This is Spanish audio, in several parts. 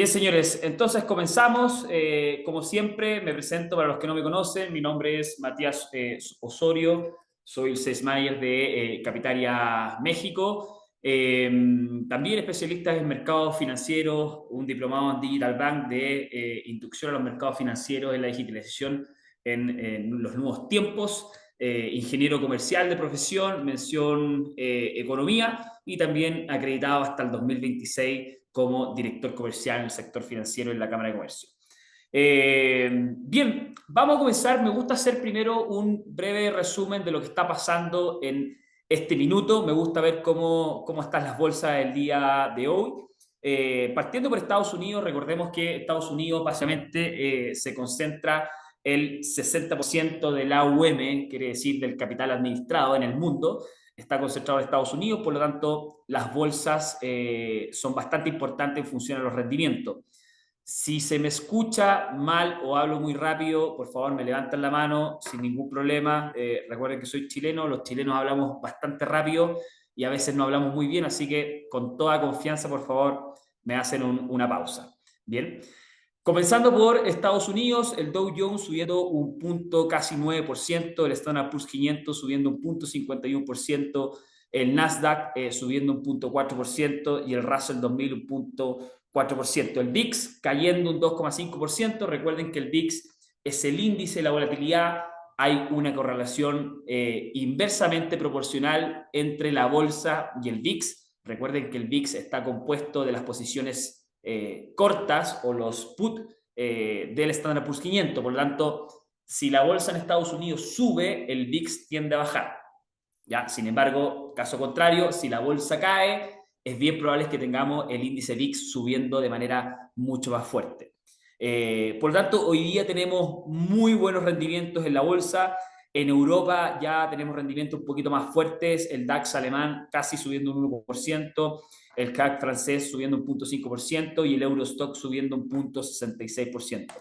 Bien, señores, entonces comenzamos. Como siempre, me presento para los que no me conocen. Mi nombre es Matías Osorio, soy el Sales Manager de Capitalia México. También especialista en mercados financieros, un diplomado en Digital Bank de inducción a los mercados financieros en la digitalización en los nuevos tiempos. Ingeniero comercial de profesión, mención economía y también acreditado hasta el 2026 como director comercial en el sector financiero en la Cámara de Comercio. Bien, vamos a comenzar. Me gusta hacer primero un breve resumen de lo que está pasando en este minuto. Me gusta ver cómo están las bolsas el día de hoy. Partiendo por Estados Unidos, recordemos que Estados Unidos básicamente se concentra el 60% del AUM, quiere decir del capital administrado en el mundo, está concentrado en Estados Unidos, por lo tanto las bolsas son bastante importantes en función a los rendimientos. Si se me escucha mal o hablo muy rápido, por favor me levantan la mano sin ningún problema. Recuerden que soy chileno, los chilenos hablamos bastante rápido y a veces no hablamos muy bien, así que con toda confianza, por favor, me hacen una pausa. Bien. Comenzando por Estados Unidos, el Dow Jones subiendo un punto casi 9%, el Standard Poor's 500 subiendo un punto 51%, el Nasdaq subiendo un punto 4% y el Russell 2000 un punto 4%. El VIX cayendo un 2,5%. Recuerden que el VIX es el índice de la volatilidad. Hay una correlación inversamente proporcional entre la bolsa y el VIX. Recuerden que el VIX está compuesto de las posiciones cortas o los put del Standard Poor's 500. Por lo tanto, si la bolsa en Estados Unidos sube, el VIX tiende a bajar. ¿Ya? Sin embargo, caso contrario, si la bolsa cae, es bien probable que tengamos el índice VIX subiendo de manera mucho más fuerte. Por lo tanto, hoy día tenemos muy buenos rendimientos en la bolsa. En Europa ya tenemos rendimientos un poquito más fuertes, el DAX alemán casi subiendo un 1%, el CAC francés subiendo un 0,5% y el Eurostock subiendo un 0,66%.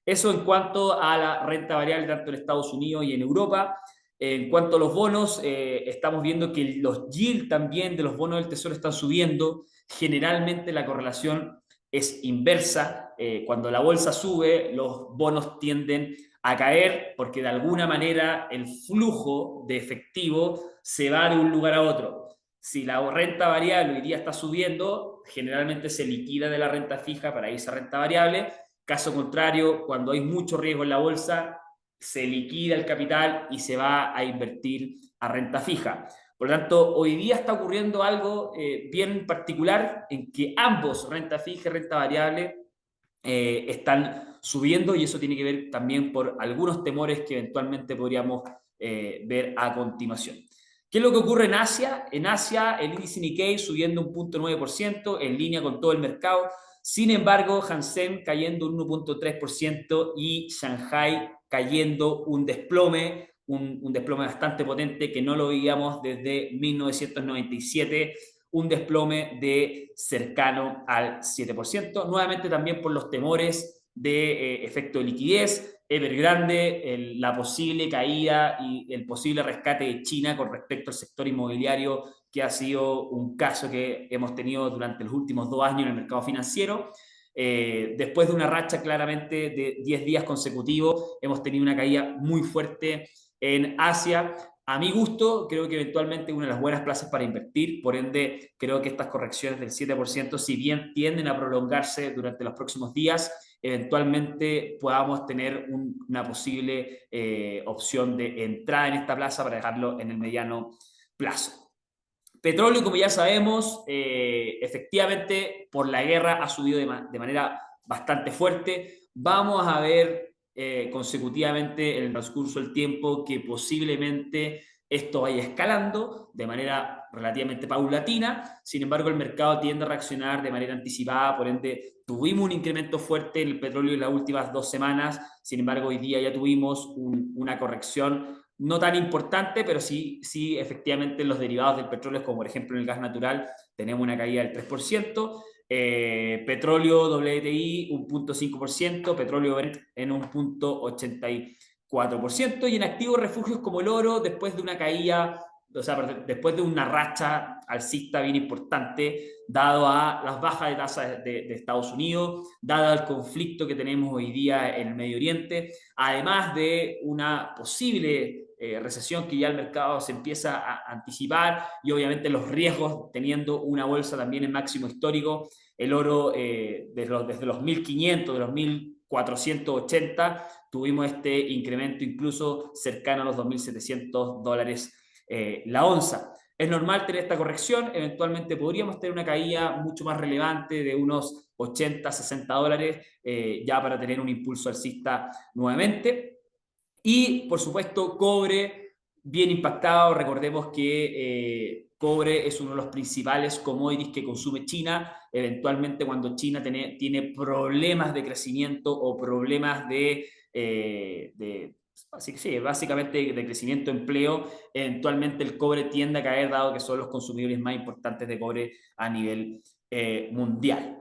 Eso en cuanto a la renta variable tanto en Estados Unidos y en Europa. En cuanto a los bonos, estamos viendo que los yield también de los bonos del Tesoro están subiendo. Generalmente la correlación es inversa. Cuando la bolsa sube, los bonos tienden a caer porque de alguna manera el flujo de efectivo se va de un lugar a otro. Si la renta variable hoy día está subiendo, generalmente se liquida de la renta fija para irse a renta variable. Caso contrario, cuando hay mucho riesgo en la bolsa, se liquida el capital y se va a invertir a renta fija. Por lo tanto, hoy día está ocurriendo algo bien particular en que ambos, renta fija y renta variable, están subiendo y eso tiene que ver también por algunos temores que eventualmente podríamos ver a continuación. ¿Qué es lo que ocurre en Asia? En Asia el índice Nikkei subiendo un 0,9% en línea con todo el mercado. Sin embargo, Hansen cayendo un 1,3% y Shanghai cayendo un desplome, un desplome bastante potente que no lo veíamos desde 1997, un desplome de cercano al 7%, nuevamente también por los temores de efecto de liquidez, Evergrande, la posible caída y el posible rescate de China con respecto al sector inmobiliario, que ha sido un caso que hemos tenido durante los últimos 2 años en el mercado financiero. Después de una racha claramente de 10 días consecutivos, hemos tenido una caída muy fuerte en Asia. A mi gusto, creo que eventualmente una de las buenas plazas para invertir, por ende, creo que estas correcciones del 7%, si bien tienden a prolongarse durante los próximos días, eventualmente podamos tener una posible opción de entrada en esta plaza para dejarlo en el mediano plazo. Petróleo, como ya sabemos, efectivamente por la guerra ha subido de manera bastante fuerte. Vamos a ver consecutivamente en el transcurso del tiempo que posiblemente esto vaya escalando de manera relativamente paulatina. Sin embargo, el mercado tiende a reaccionar de manera anticipada, por ende tuvimos un incremento fuerte en el petróleo en las últimas 2 semanas. Sin embargo, hoy día ya tuvimos una corrección no tan importante, pero sí, sí efectivamente en los derivados del petróleo, como por ejemplo en el gas natural, tenemos una caída del 3%, petróleo WTI un 0,5%, petróleo Brent en un 0,84%, y en activos refugios como el oro, después de una caída o sea, después de una racha alcista bien importante, dado a las bajas de tasas de Estados Unidos, dado el conflicto que tenemos hoy día en el Medio Oriente, además de una posible recesión que ya el mercado se empieza a anticipar y obviamente los riesgos teniendo una bolsa también en máximo histórico, el oro desde los 1500, de los 1480, tuvimos este incremento incluso cercano a los $2.700 la onza. Es normal tener esta corrección, eventualmente podríamos tener una caída mucho más relevante de unos 80, $60 ya para tener un impulso alcista nuevamente. Y por supuesto, cobre bien impactado. Recordemos que cobre es uno de los principales commodities que consume China. Eventualmente, cuando China tiene problemas de crecimiento o problemas así que sí, básicamente de crecimiento de empleo, eventualmente el cobre tiende a caer, dado que son los consumidores más importantes de cobre a nivel mundial.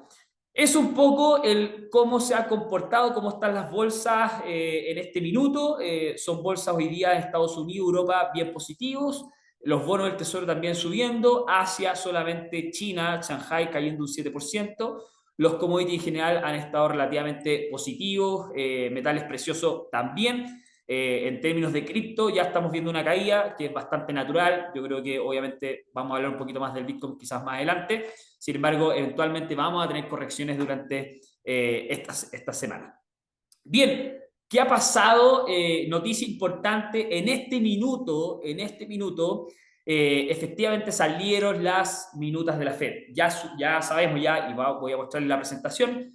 Es un poco el cómo se ha comportado, cómo están las bolsas en este minuto. Son bolsas hoy día en Estados Unidos, Europa bien positivos. Los bonos del Tesoro también subiendo. Asia solamente China, Shanghai cayendo un 7%. Los commodities en general han estado relativamente positivos. Metales preciosos también. En términos de cripto ya estamos viendo una caída que es bastante natural. Yo creo que obviamente vamos a hablar un poquito más del Bitcoin quizás más adelante. Sin embargo, eventualmente vamos a tener correcciones durante esta semana. Bien, ¿qué ha pasado? Noticia importante, en este minuto, efectivamente salieron las minutas de la Fed. Ya sabemos, y voy a mostrarles la presentación.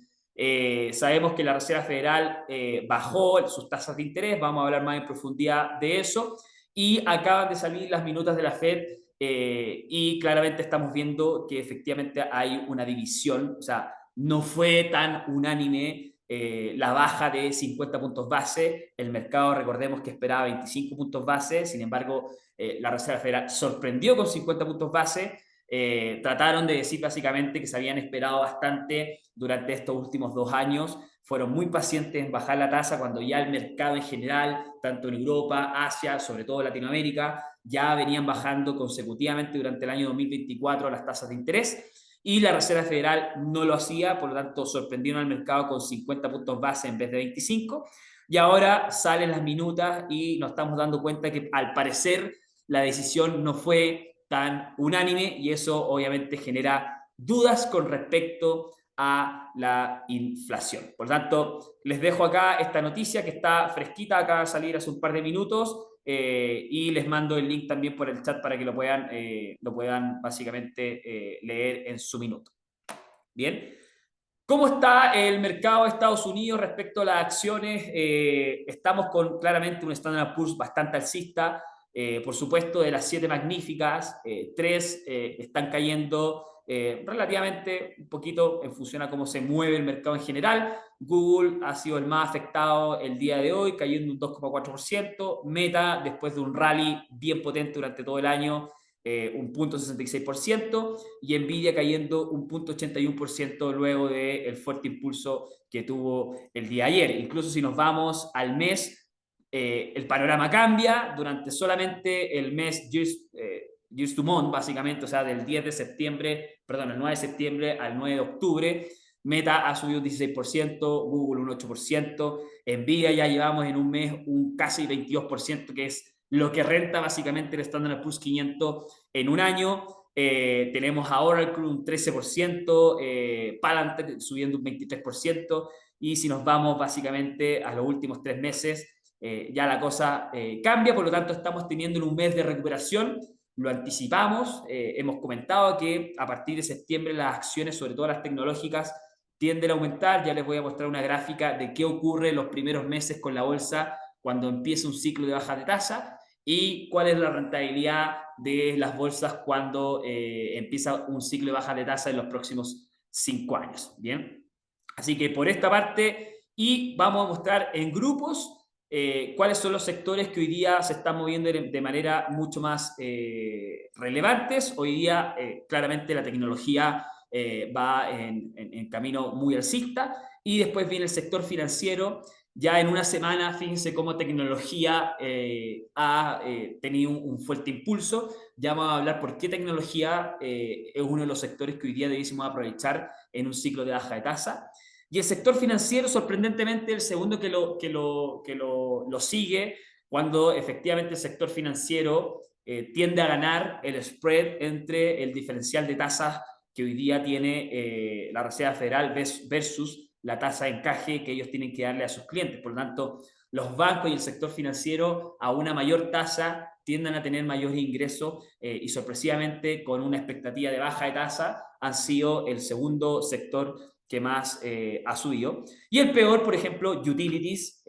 Sabemos que la Reserva Federal bajó sus tasas de interés, vamos a hablar más en profundidad de eso, y acaban de salir las minutas de la Fed y claramente estamos viendo que efectivamente hay una división, o sea, no fue tan unánime la baja de 50 puntos base. El mercado, recordemos que esperaba 25 puntos base, sin embargo, la Reserva Federal sorprendió con 50 puntos base. Trataron de decir básicamente que se habían esperado bastante durante estos últimos 2 años. Fueron muy pacientes en bajar la tasa cuando ya el mercado en general, tanto en Europa, Asia, sobre todo Latinoamérica, ya venían bajando consecutivamente durante el año 2024 las tasas de interés y la Reserva Federal no lo hacía, por lo tanto sorprendieron al mercado con 50 puntos base en vez de 25 y ahora salen las minutas y nos estamos dando cuenta que al parecer la decisión no fue tan unánime y eso obviamente genera dudas con respecto a la inflación. Por lo tanto, les dejo acá esta noticia que está fresquita, acaba de salir hace un par de minutos y les mando el link también por el chat para que lo puedan básicamente leer en su minuto. Bien. ¿Cómo está el mercado de Estados Unidos respecto a las acciones? Estamos con claramente un Standard & Poor's bastante alcista. Por supuesto, de las 7 magníficas, 3 están cayendo relativamente un poquito en función a cómo se mueve el mercado en general. Google ha sido el más afectado el día de hoy, cayendo un 2,4%. Meta, después de un rally bien potente durante todo el año, un 0,66% y Nvidia cayendo un 0,81% luego del fuerte impulso que tuvo el día de ayer. Incluso si nos vamos al mes, el panorama cambia durante solamente el mes years to month, básicamente, o sea, del 10 de septiembre, perdón, el 9 de septiembre al 9 de octubre. Meta ha subido un 16%, Google un 8%, Nvidia ya llevamos en un mes un casi 22%, que es lo que renta básicamente el Standard & Poor's 500 en un año. Tenemos a Oracle un 13%, Palantir subiendo un 23%, y si nos vamos básicamente a los últimos 3 meses, ya la cosa cambia, por lo tanto estamos teniendo un mes de recuperación, lo anticipamos, hemos comentado que a partir de septiembre las acciones, sobre todo las tecnológicas, tienden a aumentar. Ya les voy a mostrar una gráfica de qué ocurre en los primeros meses con la bolsa cuando empieza un ciclo de baja de tasa y cuál es la rentabilidad de las bolsas cuando empieza un ciclo de baja de tasa en los próximos 5 años. Bien, así que por esta parte, y vamos a mostrar en grupos cuáles son los sectores que hoy día se están moviendo de manera mucho más relevantes. Hoy día claramente la tecnología va en camino muy alcista, y después viene el sector financiero, Ya en una semana, fíjense cómo tecnología ha tenido un fuerte impulso. Ya vamos a hablar por qué tecnología es uno de los sectores que hoy día debiésemos aprovechar en un ciclo de baja de tasa. Y el sector financiero, sorprendentemente, el segundo que lo sigue, cuando efectivamente el sector financiero tiende a ganar el spread entre el diferencial de tasas que hoy día tiene la Reserva Federal versus la tasa de encaje que ellos tienen que darle a sus clientes. Por lo tanto, los bancos y el sector financiero a una mayor tasa tienden a tener mayores ingresos y sorpresivamente con una expectativa de baja de tasa han sido el segundo sector que más ha subido. Y el peor, por ejemplo, utilities,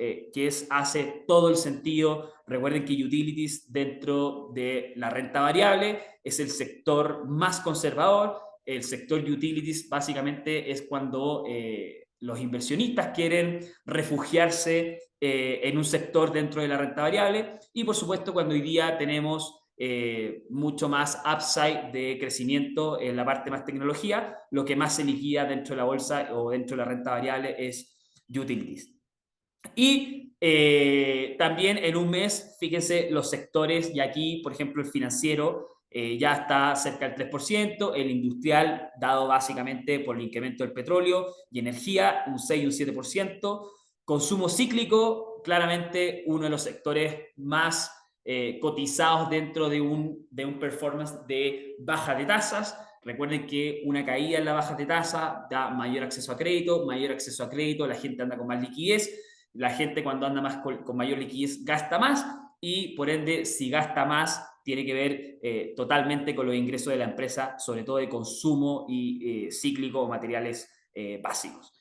hace todo el sentido. Recuerden que utilities dentro de la renta variable es el sector más conservador. El sector utilities básicamente es cuando los inversionistas quieren refugiarse en un sector dentro de la renta variable y por supuesto cuando hoy día tenemos mucho más upside de crecimiento en la parte más tecnología, lo que más se liquida dentro de la bolsa o dentro de la renta variable es utilities. Y también en un mes, fíjense los sectores, y aquí, por ejemplo, el financiero ya está cerca del 3%, el industrial, dado básicamente por el incremento del petróleo y energía, un 6 y un 7%, consumo cíclico, claramente uno de los sectores más cotizados dentro de un performance de baja de tasas. Recuerden que una caída en la baja de tasa da mayor acceso a crédito, la gente anda con más liquidez, la gente cuando anda más con mayor liquidez gasta más y por ende si gasta más tiene que ver totalmente con los ingresos de la empresa, sobre todo de consumo y cíclico o materiales básicos.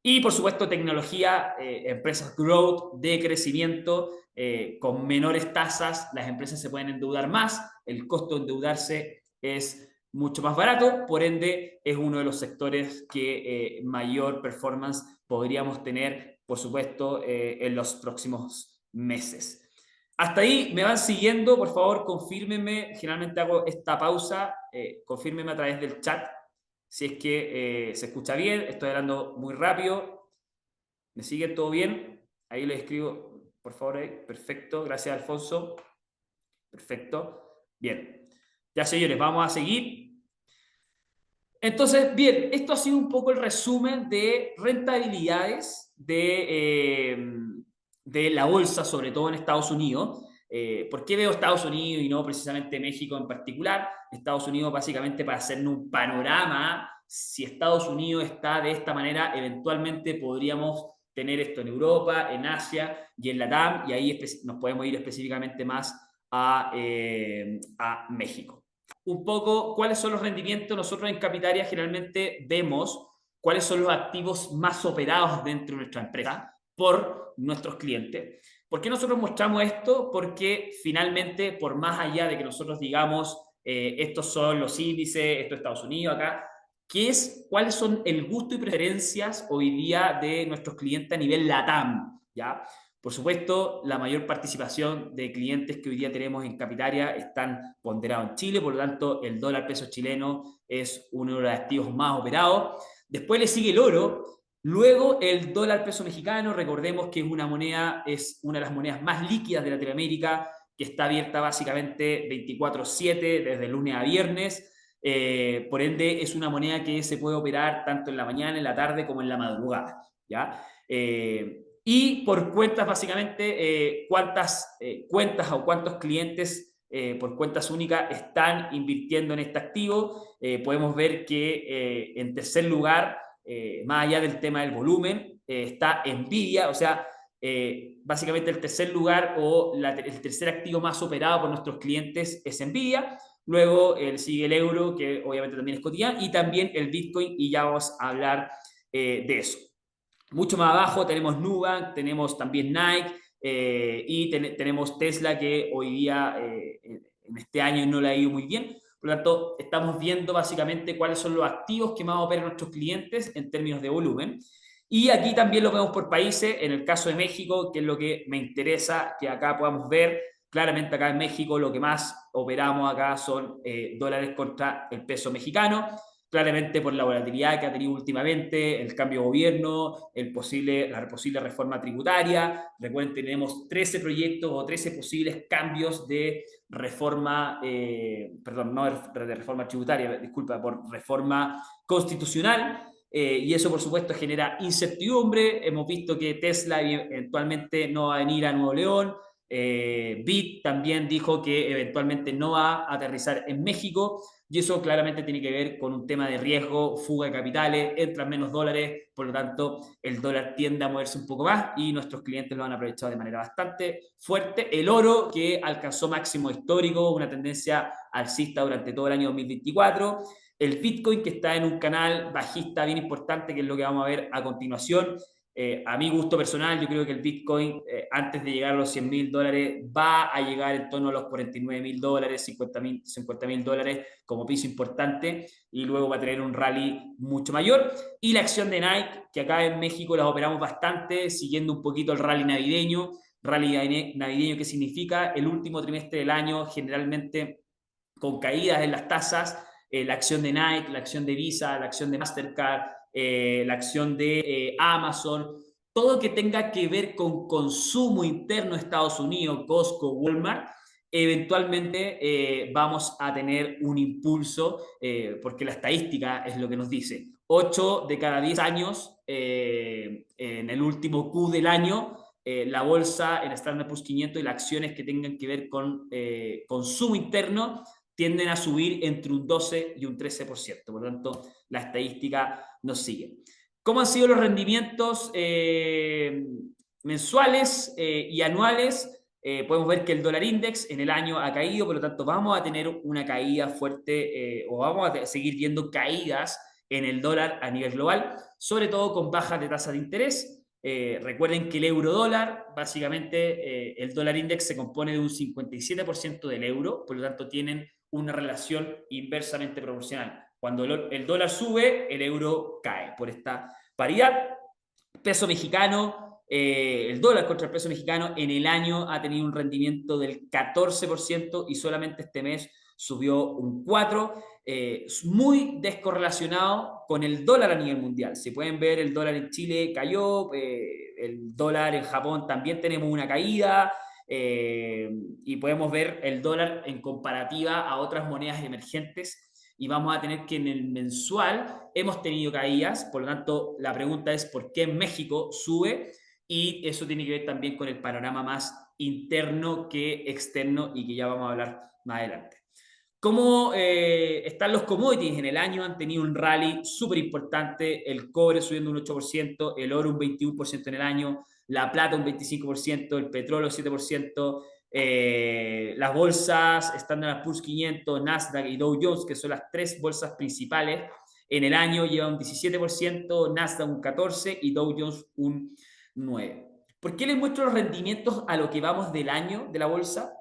Y por supuesto tecnología, empresas growth, de crecimiento, con menores tasas, las empresas se pueden endeudar más, el costo de endeudarse es mucho más barato, por ende es uno de los sectores que mayor performance podríamos tener, por supuesto, en los próximos meses. Hasta ahí me van siguiendo, por favor, confírmenme, generalmente hago esta pausa, confírmenme a través del chat si es que se escucha bien, estoy hablando muy rápido, ¿me siguen todo bien? Ahí les escribo, por favor, ahí. Perfecto, gracias Alfonso, perfecto, bien. Ya señores, vamos a seguir. Entonces, bien, esto ha sido un poco el resumen de rentabilidades de la bolsa, sobre todo en Estados Unidos. ¿Por qué veo Estados Unidos y no precisamente México en particular? Estados Unidos básicamente para hacernos un panorama, si Estados Unidos está de esta manera, eventualmente podríamos tener esto en Europa, en Asia y en Latam, y ahí nos podemos ir específicamente más a México. Un poco cuáles son los rendimientos. Nosotros en Capitaria generalmente vemos cuáles son los activos más operados dentro de nuestra empresa por nuestros clientes. ¿Por qué nosotros mostramos esto? Porque finalmente, por más allá de que nosotros digamos estos son los índices, esto es Estados Unidos acá, cuáles son el gusto y preferencias hoy día de nuestros clientes a nivel LATAM, ¿ya? Por supuesto, la mayor participación de clientes que hoy día tenemos en Capitaria están ponderados en Chile, por lo tanto, el dólar peso chileno es uno de los activos más operados. Después le sigue el oro, luego el dólar peso mexicano, recordemos que es una de las monedas más líquidas de Latinoamérica, que está abierta básicamente 24/7, desde lunes a viernes. Por ende, es una moneda que se puede operar tanto en la mañana, en la tarde, como en la madrugada, ¿ya? Y por cuentas, básicamente, cuántas cuentas o cuántos clientes por cuentas únicas están invirtiendo en este activo. Podemos ver que en tercer lugar, más allá del tema del volumen, está Nvidia, o sea, básicamente el tercer lugar o el tercer activo más operado por nuestros clientes es Nvidia. Luego sigue el euro, que obviamente también es cotidiano, y también el Bitcoin, y ya vamos a hablar de eso. Mucho más abajo tenemos Nubank, tenemos también Nike y tenemos Tesla que hoy día, en este año no le ha ido muy bien. Por lo tanto, estamos viendo básicamente cuáles son los activos que más operan nuestros clientes en términos de volumen. Y aquí también lo vemos por países. En el caso de México, que es lo que me interesa que acá podamos ver, claramente acá en México lo que más operamos acá son dólares contra el peso mexicano. claramente por la volatilidad que ha tenido últimamente, el cambio de gobierno, la posible reforma tributaria. Recuerden, tenemos 13 proyectos o 13 posibles cambios de reforma, perdón, no de reforma tributaria, disculpa, por reforma constitucional. Y eso, por supuesto, genera incertidumbre. Hemos visto que Tesla eventualmente no va a venir a Nuevo León. Bit también dijo que eventualmente no va a aterrizar en México. Y eso claramente tiene que ver con un tema de riesgo, fuga de capitales, entran menos dólares, por lo tanto el dólar tiende a moverse un poco más y nuestros clientes lo han aprovechado de manera bastante fuerte. El oro, que alcanzó máximo histórico, una tendencia alcista durante todo el año 2024. El Bitcoin, que está en un canal bajista bien importante, que es lo que vamos a ver a continuación. A mi gusto personal, yo creo que el Bitcoin, antes de llegar a los $100,000, va a llegar en torno a los $49,000, $50,000 como piso importante, y luego va a tener un rally mucho mayor. Y la acción de Nike, que acá en México las operamos bastante, siguiendo un poquito el rally navideño. Rally navideño, ¿qué significa? El último trimestre del año, generalmente con caídas en las tasas, la acción de Nike, la acción de Visa, la acción de Mastercard, la acción de Amazon, todo que tenga que ver con consumo interno de Estados Unidos, Costco, Walmart, eventualmente vamos a tener un impulso, porque la estadística es lo que nos dice. 8 de cada 10 años, en el último Q del año, la bolsa, el Standard Poor's 500 y las acciones que tengan que ver con consumo interno tienden a subir entre un 12 y un 13%. Por lo tanto, la estadística nos sigue. ¿Cómo han sido los rendimientos mensuales y anuales? Podemos ver que el dólar index en el año ha caído, por lo tanto vamos a tener una caída fuerte, o vamos a seguir viendo caídas en el dólar a nivel global, sobre todo con bajas de tasa de interés. Recuerden que el euro dólar, básicamente el dólar index se compone de un 57% del euro, por lo tanto tienen una relación inversamente proporcional. Cuando el dólar sube, el euro cae por esta paridad. Peso mexicano, el dólar contra el peso mexicano en el año ha tenido un rendimiento del 14% y solamente este mes subió un 4%, muy descorrelacionado con el dólar a nivel mundial. Si pueden ver, el dólar en Chile cayó, el dólar en Japón también tenemos una caída, y podemos ver el dólar en comparativa a otras monedas emergentes, y vamos a tener que en el mensual hemos tenido caídas. Por lo tanto, la pregunta es ¿por qué en México sube? Y eso tiene que ver también con el panorama más interno que externo, y que ya vamos a hablar más adelante. ¿Cómo están los commodities? En el año han tenido un rally súper importante, el cobre subiendo un 8%, el oro un 21% en el año, la plata un 25%, el petróleo 7%, las bolsas Standard Poor's 500, Nasdaq y Dow Jones, que son las tres bolsas principales, en el año llevan un 17%, Nasdaq un 14% y Dow Jones un 9%. ¿Por qué les muestro los rendimientos a lo que vamos del año de la bolsa?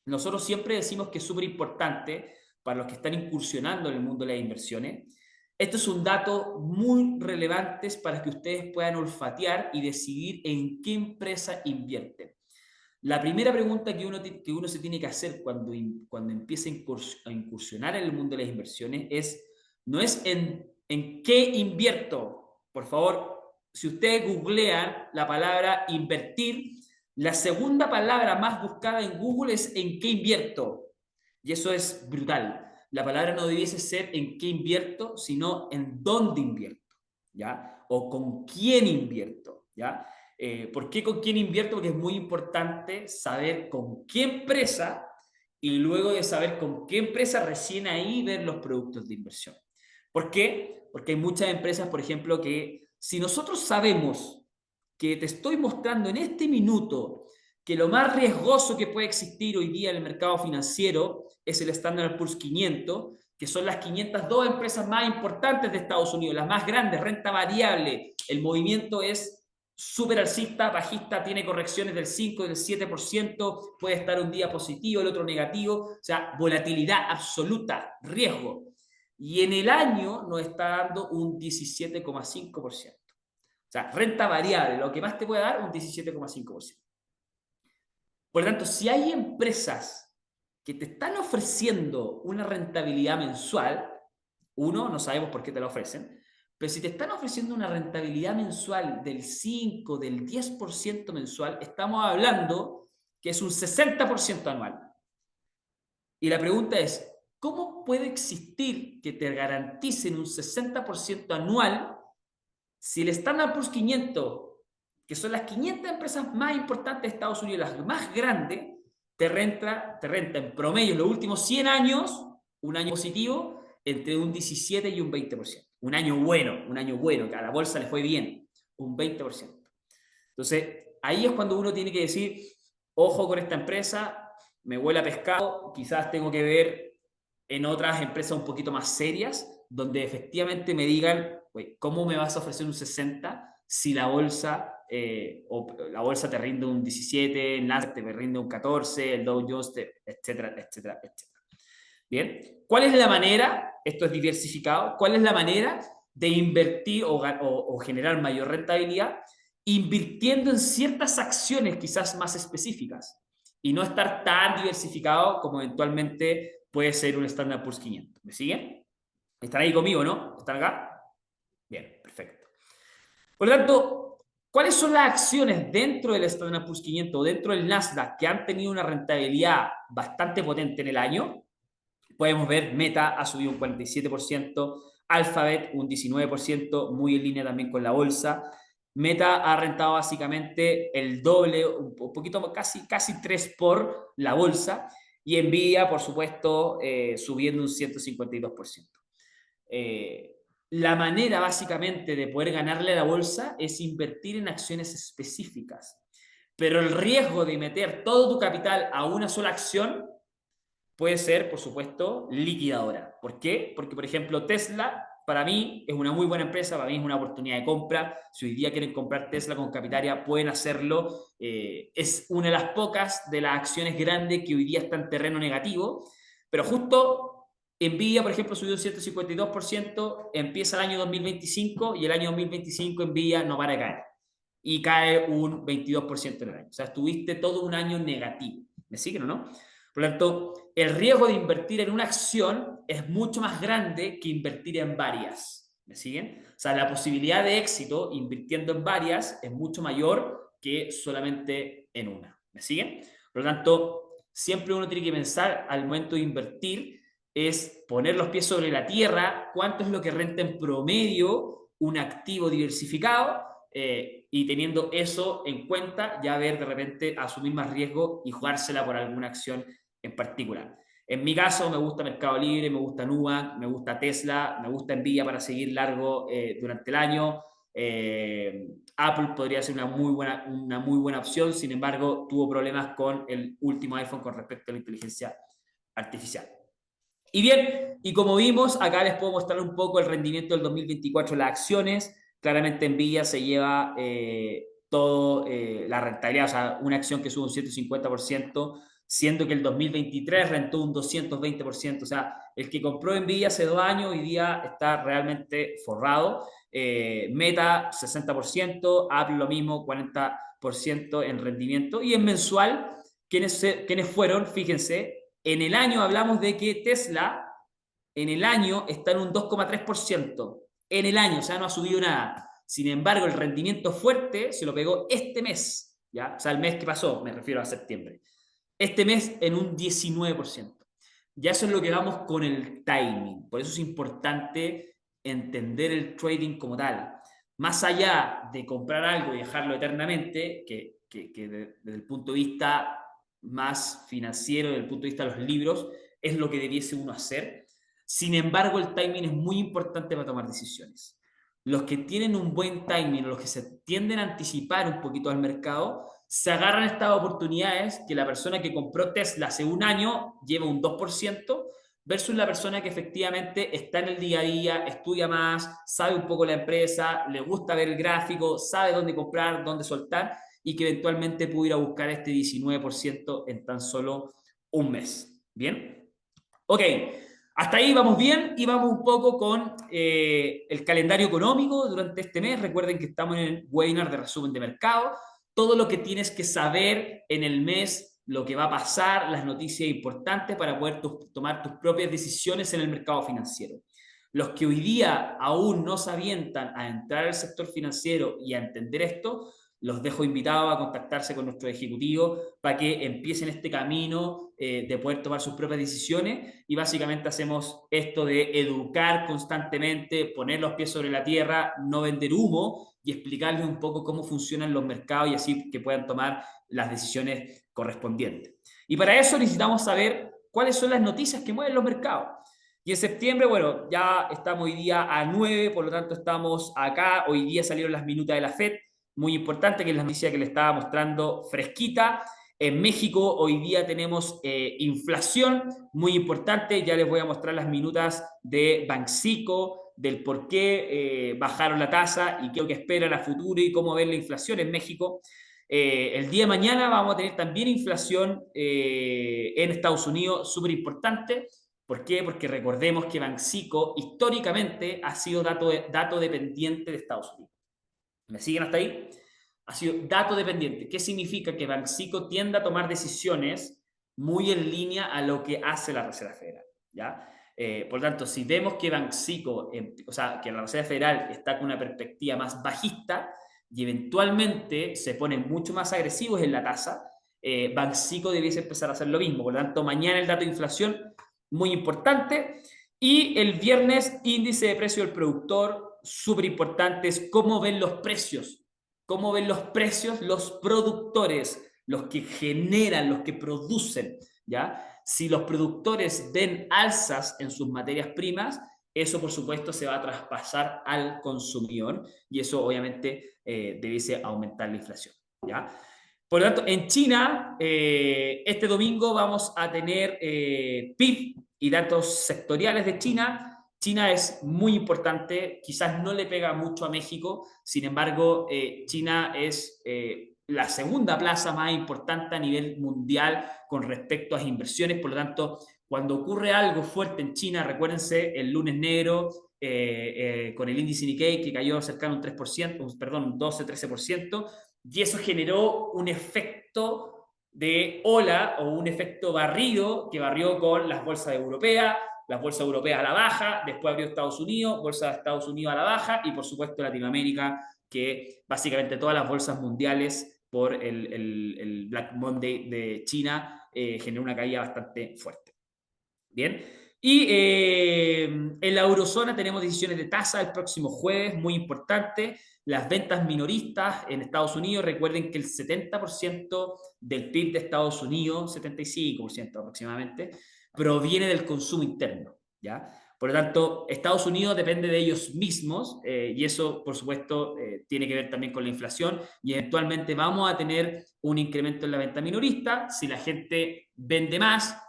Nosotros siempre decimos que es súper importante para los que están incursionando en el mundo de las inversiones. Esto es un dato muy relevante para que ustedes puedan olfatear y decidir en qué empresa invierten. La primera pregunta que uno se tiene que hacer cuando empieza a incursionar en el mundo de las inversiones no es en qué invierto. Por favor, si ustedes googlean la palabra invertir, la segunda palabra más buscada en Google es en qué invierto. Y eso es brutal. La palabra no debiese ser en qué invierto, sino en dónde invierto, ¿ya? O con quién invierto, ¿ya? ¿Por qué con quién invierto? Porque es muy importante saber con qué empresa, y luego de saber con qué empresa, recién ahí ver los productos de inversión. ¿Por qué? Porque hay muchas empresas, por ejemplo, que si nosotros sabemos que te estoy mostrando en este minuto que lo más riesgoso que puede existir hoy día en el mercado financiero es el Standard Poor's 500, que son las 502 empresas más importantes de Estados Unidos, las más grandes, renta variable. El movimiento es súper alcista, bajista, tiene correcciones del 5, del 7%, puede estar un día positivo, el otro negativo, o sea, volatilidad absoluta, riesgo. Y en el año nos está dando un 17,5%. O sea, renta variable, lo que más te puede dar, un 17,5%. Por lo tanto, si hay empresas que te están ofreciendo una rentabilidad mensual, Uno, no sabemos por qué te la ofrecen, pero si te están ofreciendo una rentabilidad mensual del 5, del 10% mensual, estamos hablando que es un 60% anual. Y la pregunta es, ¿cómo puede existir que te garanticen un 60% anual si el Standard Poor's 500, que son las 500 empresas más importantes de Estados Unidos, las más grandes, te renta en promedio en los últimos 100 años, un año positivo, entre un 17 y un 20%? Un año bueno, que a la bolsa le fue bien, un 20%. Entonces, ahí es cuando uno tiene que decir, ojo con esta empresa, me huele a pescado, quizás tengo que ver en otras empresas un poquito más serias, donde efectivamente me digan, ¿cómo me vas a ofrecer un 60 si la bolsa te rinde un 17, el Nasdaq te rinde un 14, el Dow Jones, etcétera, etcétera, etcétera? Bien, ¿cuál es la manera? Esto es diversificado. ¿Cuál es la manera de invertir o generar mayor rentabilidad? Invirtiendo en ciertas acciones quizás más específicas y no estar tan diversificado como eventualmente puede ser un Standard Poor's 500. ¿Me siguen? ¿Están ahí conmigo, no? ¿Están acá? Bien, perfecto. Por lo tanto, ¿cuáles son las acciones dentro del Standard Poor's 500 o dentro del Nasdaq que han tenido una rentabilidad bastante potente en el año? Podemos ver Meta ha subido un 47%, Alphabet un 19%, muy en línea también con la bolsa. Meta ha rentado básicamente el doble, un poquito, casi 3 por la bolsa. Y Nvidia, por supuesto, subiendo un 152%. La manera básicamente de poder ganarle a la bolsa es invertir en acciones específicas. Pero el riesgo de meter todo tu capital a una sola acción puede ser, por supuesto, liquidadora. ¿Por qué? Porque, por ejemplo, Tesla, para mí, es una muy buena empresa, para mí es una oportunidad de compra. Si hoy día quieren comprar Tesla con Capitaria, pueden hacerlo. Es una de las pocas de las acciones grandes que hoy día está en terreno negativo, pero justo Nvidia, por ejemplo, subió un 152%, empieza el año 2025 y el año 2025 Nvidia no para de caer. Y cae un 22% en el año. O sea, estuviste todo un año negativo. ¿Me siguen o no? Por lo tanto, el riesgo de invertir en una acción es mucho más grande que invertir en varias. ¿Me siguen? O sea, la posibilidad de éxito invirtiendo en varias es mucho mayor que solamente en una. ¿Me siguen? Por lo tanto, siempre uno tiene que pensar al momento de invertir es poner los pies sobre la tierra, cuánto es lo que renta en promedio un activo diversificado, y teniendo eso en cuenta, ya ver de repente asumir más riesgo y jugársela por alguna acción en particular. En mi caso, me gusta Mercado Libre, me gusta Nubank, me gusta Tesla, me gusta Nvidia para seguir largo durante el año. Apple podría ser una muy buena opción, sin embargo, tuvo problemas con el último iPhone con respecto a la inteligencia artificial. Y bien, y como vimos, acá les puedo mostrar un poco el rendimiento del 2024 las acciones. Claramente Nvidia se lleva todo la rentabilidad, o sea, una acción que sube un 150%, siendo que el 2023 rentó un 220%. O sea, el que compró Nvidia hace 2 años, hoy día está realmente forrado. Meta, 60%, Apple lo mismo, 40% en rendimiento. Y en mensual, ¿quiénes fueron? Fíjense, en el año hablamos de que Tesla en el año está en un 2,3%. En el año, o sea, no ha subido nada. Sin embargo, el rendimiento fuerte se lo pegó este mes, ¿ya? O sea, el mes que pasó, me refiero a septiembre. Este mes en un 19%. Ya eso es lo que vamos con el timing. Por eso es importante entender el trading como tal. Más allá de comprar algo y dejarlo eternamente, que desde el punto de vista más financiero, desde el punto de vista de los libros, es lo que debiese uno hacer. Sin embargo, el timing es muy importante para tomar decisiones. Los que tienen un buen timing, los que se tienden a anticipar un poquito al mercado, se agarran estas oportunidades que la persona que compró Tesla hace un año lleva un 2% versus la persona que efectivamente está en el día a día, estudia más, sabe un poco la empresa, le gusta ver el gráfico, sabe dónde comprar, dónde soltar y que eventualmente pudiera buscar este 19% en tan solo un mes. ¿Bien? Ok, hasta ahí vamos bien y vamos un poco con el calendario económico durante este mes. Recuerden que estamos en el webinar de resumen de mercado. Todo lo que tienes que saber en el mes, lo que va a pasar, las noticias importantes para poder tomar tus propias decisiones en el mercado financiero. Los que hoy día aún no se avientan a entrar al sector financiero y a entender esto, los dejo invitados a contactarse con nuestro ejecutivo para que empiecen este camino de poder tomar sus propias decisiones y básicamente hacemos esto de educar constantemente, poner los pies sobre la tierra, no vender humo y explicarles un poco cómo funcionan los mercados y así que puedan tomar las decisiones correspondientes. Y para eso necesitamos saber cuáles son las noticias que mueven los mercados. Y en septiembre, bueno, ya estamos hoy día a 9, por lo tanto estamos acá. Hoy día salieron las minutas de la FED, muy importante, que es la noticia que le estaba mostrando fresquita. En México hoy día tenemos inflación muy importante. Ya les voy a mostrar las minutas de Banxico, del por qué bajaron la tasa y qué es lo que esperan a futuro y cómo ven la inflación en México. El día de mañana vamos a tener también inflación en Estados Unidos, súper importante. ¿Por qué? Porque recordemos que Banxico históricamente ha sido dato dependiente de Estados Unidos. ¿Me siguen hasta ahí? Ha sido dato dependiente. ¿Qué significa? Que Banxico tiende a tomar decisiones muy en línea a lo que hace la Reserva Federal. ¿Ya? Por lo tanto, si vemos que Banxico, o sea, que la Reserva Federal está con una perspectiva más bajista y eventualmente se ponen mucho más agresivos en la tasa, Banxico debiese empezar a hacer lo mismo. Por lo tanto, mañana el dato de inflación, muy importante. Y el viernes, índice de precio del productor, súper importante, es cómo ven los precios. ¿Cómo ven los precios los productores, los que generan, los que producen? ¿Ya? Si los productores ven alzas en sus materias primas, eso por supuesto se va a traspasar al consumidor y eso obviamente debiese aumentar la inflación. ¿Ya? Por lo tanto, en China, este domingo vamos a tener PIB y datos sectoriales de China. China es muy importante, quizás no le pega mucho a México, sin embargo, China es la segunda plaza más importante a nivel mundial con respecto a las inversiones, por lo tanto, cuando ocurre algo fuerte en China, recuérdense el lunes negro con el índice Nikkei que cayó cercano a un 3%, perdón, un 12-13%, y eso generó un efecto de ola o un efecto barrido que barrió con las bolsas europeas a la baja, después abrió Estados Unidos, bolsa de Estados Unidos a la baja y por supuesto Latinoamérica, que básicamente todas las bolsas mundiales por el Black Monday de China generó una caída bastante fuerte. Bien. Y en la eurozona tenemos decisiones de tasa el próximo jueves, muy importante. Las ventas minoristas en Estados Unidos, recuerden que el 70% del PIB de Estados Unidos, 75% aproximadamente, proviene del consumo interno. ¿Ya? Por lo tanto, Estados Unidos depende de ellos mismos y eso, por supuesto, tiene que ver también con la inflación y eventualmente vamos a tener un incremento en la venta minorista. Si la gente vende más,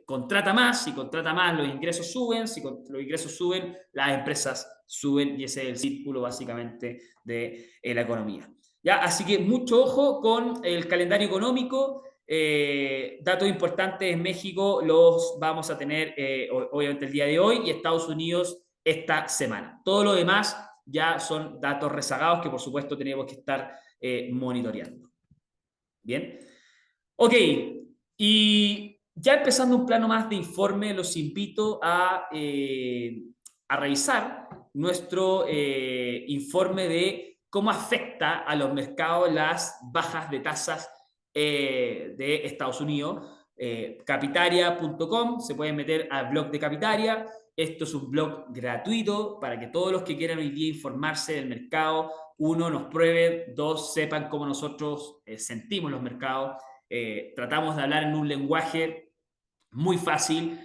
contrata más, si contrata más los ingresos suben, si los ingresos suben, las empresas suben y ese es el círculo básicamente de la economía. ¿Ya? Así que mucho ojo con el calendario económico. Datos importantes en México los vamos a tener obviamente el día de hoy y Estados Unidos esta semana. Todo lo demás ya son datos rezagados que por supuesto tenemos que estar monitoreando. Bien. Ok, y ya empezando un plano más de informe, los invito a revisar nuestro informe de cómo afecta a los mercados las bajas de tasas de Estados Unidos. Capitaria.com, se pueden meter al blog de Capitaria. Esto es un blog gratuito para que todos los que quieran hoy día informarse del mercado, uno, nos pruebe, dos, sepan cómo nosotros sentimos los mercados. Tratamos de hablar en un lenguaje muy fácil.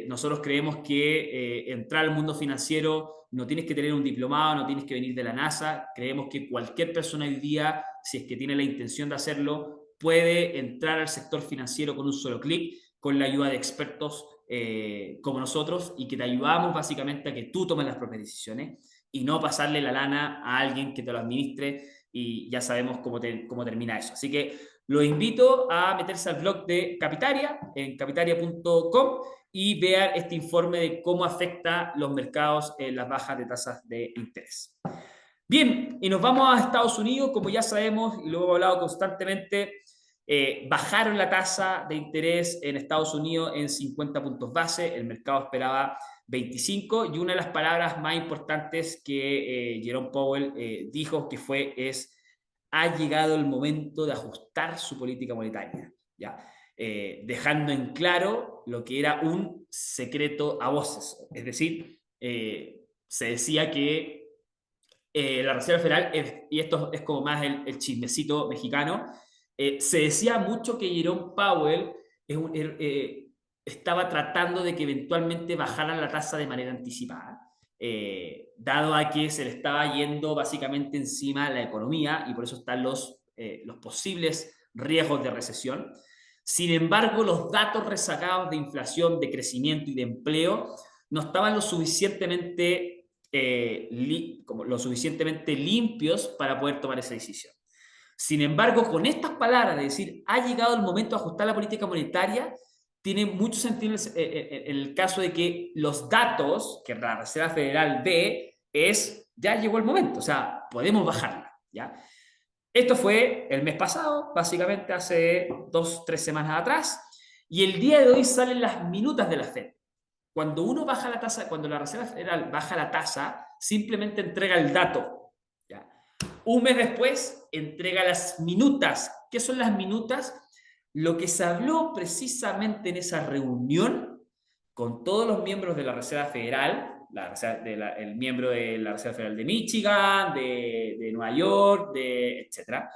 Nosotros creemos que entrar al mundo financiero no tienes que tener un diplomado, no tienes que venir de la NASA. Creemos que cualquier persona hoy día, si es que tiene la intención de hacerlo, puede entrar al sector financiero con un solo clic, con la ayuda de expertos como nosotros y que te ayudamos básicamente a que tú tomes las propias decisiones y no pasarle la lana a alguien que te lo administre y ya sabemos cómo termina eso. Así que los invito a meterse al blog de Capitaria, en capitaria.com, y vean este informe de cómo afecta los mercados en las bajas de tasas de interés. Bien, y nos vamos a Estados Unidos, como ya sabemos, y lo hemos hablado constantemente, bajaron la tasa de interés en Estados Unidos en 50 puntos base, el mercado esperaba 25, y una de las palabras más importantes que Jerome Powell dijo que ha llegado el momento de ajustar su política monetaria, ¿ya? Dejando en claro lo que era un secreto a voces. Es decir, se decía que la Reserva Federal, y esto es como más el chismecito mexicano, se decía mucho que Jerome Powell estaba tratando de que eventualmente bajaran la tasa de manera anticipada, dado a que se le estaba yendo básicamente encima la economía y por eso están los posibles riesgos de recesión. Sin embargo, los datos rezagados de inflación, de crecimiento y de empleo no estaban lo suficientemente limpios para poder tomar esa decisión. Sin embargo, con estas palabras de decir, ha llegado el momento de ajustar la política monetaria, tiene mucho sentido en el caso de que los datos que la Reserva Federal ve ya llegó el momento, o sea, podemos bajarla, ¿ya? Esto fue el mes pasado, básicamente hace 2, 3 semanas atrás, y el día de hoy salen las minutas de la Fed. Cuando uno baja la tasa, cuando la Reserva Federal baja la tasa, simplemente entrega el dato, ¿ya? Un mes después, entrega las minutas. ¿Qué son las minutas? Lo que se habló precisamente en esa reunión con todos los miembros de la Reserva Federal, el miembro de la Reserva Federal de Michigan, de Nueva York, etc.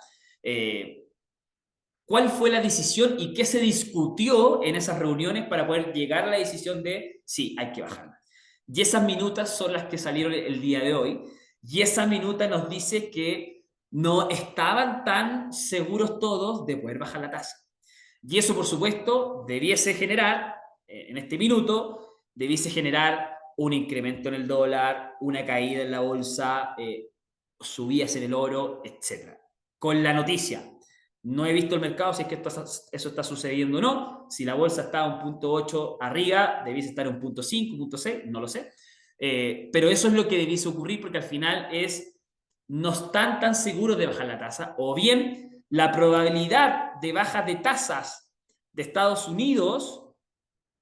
¿Cuál fue la decisión y qué se discutió en esas reuniones para poder llegar a la decisión de sí, hay que bajarla? Y esas minutas son las que salieron el día de hoy. Y esa minuta nos dice que no estaban tan seguros todos de poder bajar la tasa. Y eso, por supuesto, debiese generar, en este minuto, debiese generar un incremento en el dólar, una caída en la bolsa, subidas en el oro, etc. Con la noticia, no he visto el mercado si es que eso está sucediendo o no. Si la bolsa está a un punto 8 arriba, debiese estar a un punto 5, un punto 6, no lo sé. Pero eso es lo que debiese ocurrir porque al final no están tan seguros de bajar la tasa, o bien la probabilidad de baja de tasas de Estados Unidos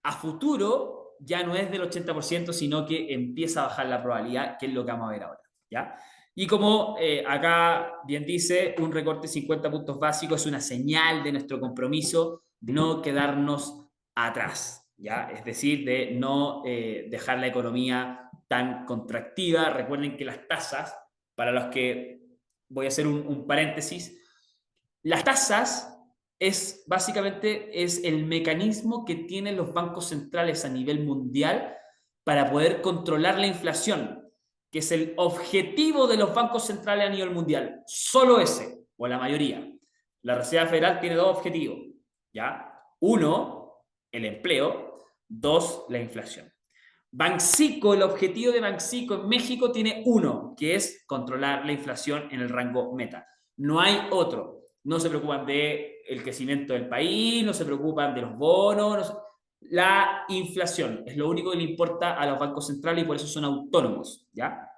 a futuro ya no es del 80%, sino que empieza a bajar la probabilidad, que es lo que vamos a ver ahora, ¿ya? Y como acá bien dice, un recorte de 50 puntos básicos es una señal de nuestro compromiso de no quedarnos atrás, ¿ya? Es decir, de no dejar la economía tan contractiva. Recuerden que las tasas, para los que voy a hacer un paréntesis, las tasas básicamente el mecanismo que tienen los bancos centrales a nivel mundial para poder controlar la inflación, que es el objetivo de los bancos centrales a nivel mundial. Solo ese, o la mayoría. La Reserva Federal tiene dos objetivos, ¿ya? Uno, el empleo. Dos, la inflación. Banxico, el objetivo de Banxico en México tiene uno, que es controlar la inflación en el rango meta. No hay otro. No se preocupan del crecimiento del país, no se preocupan de los bonos. La inflación es lo único que le importa a los bancos centrales y por eso son autónomos, ¿ya?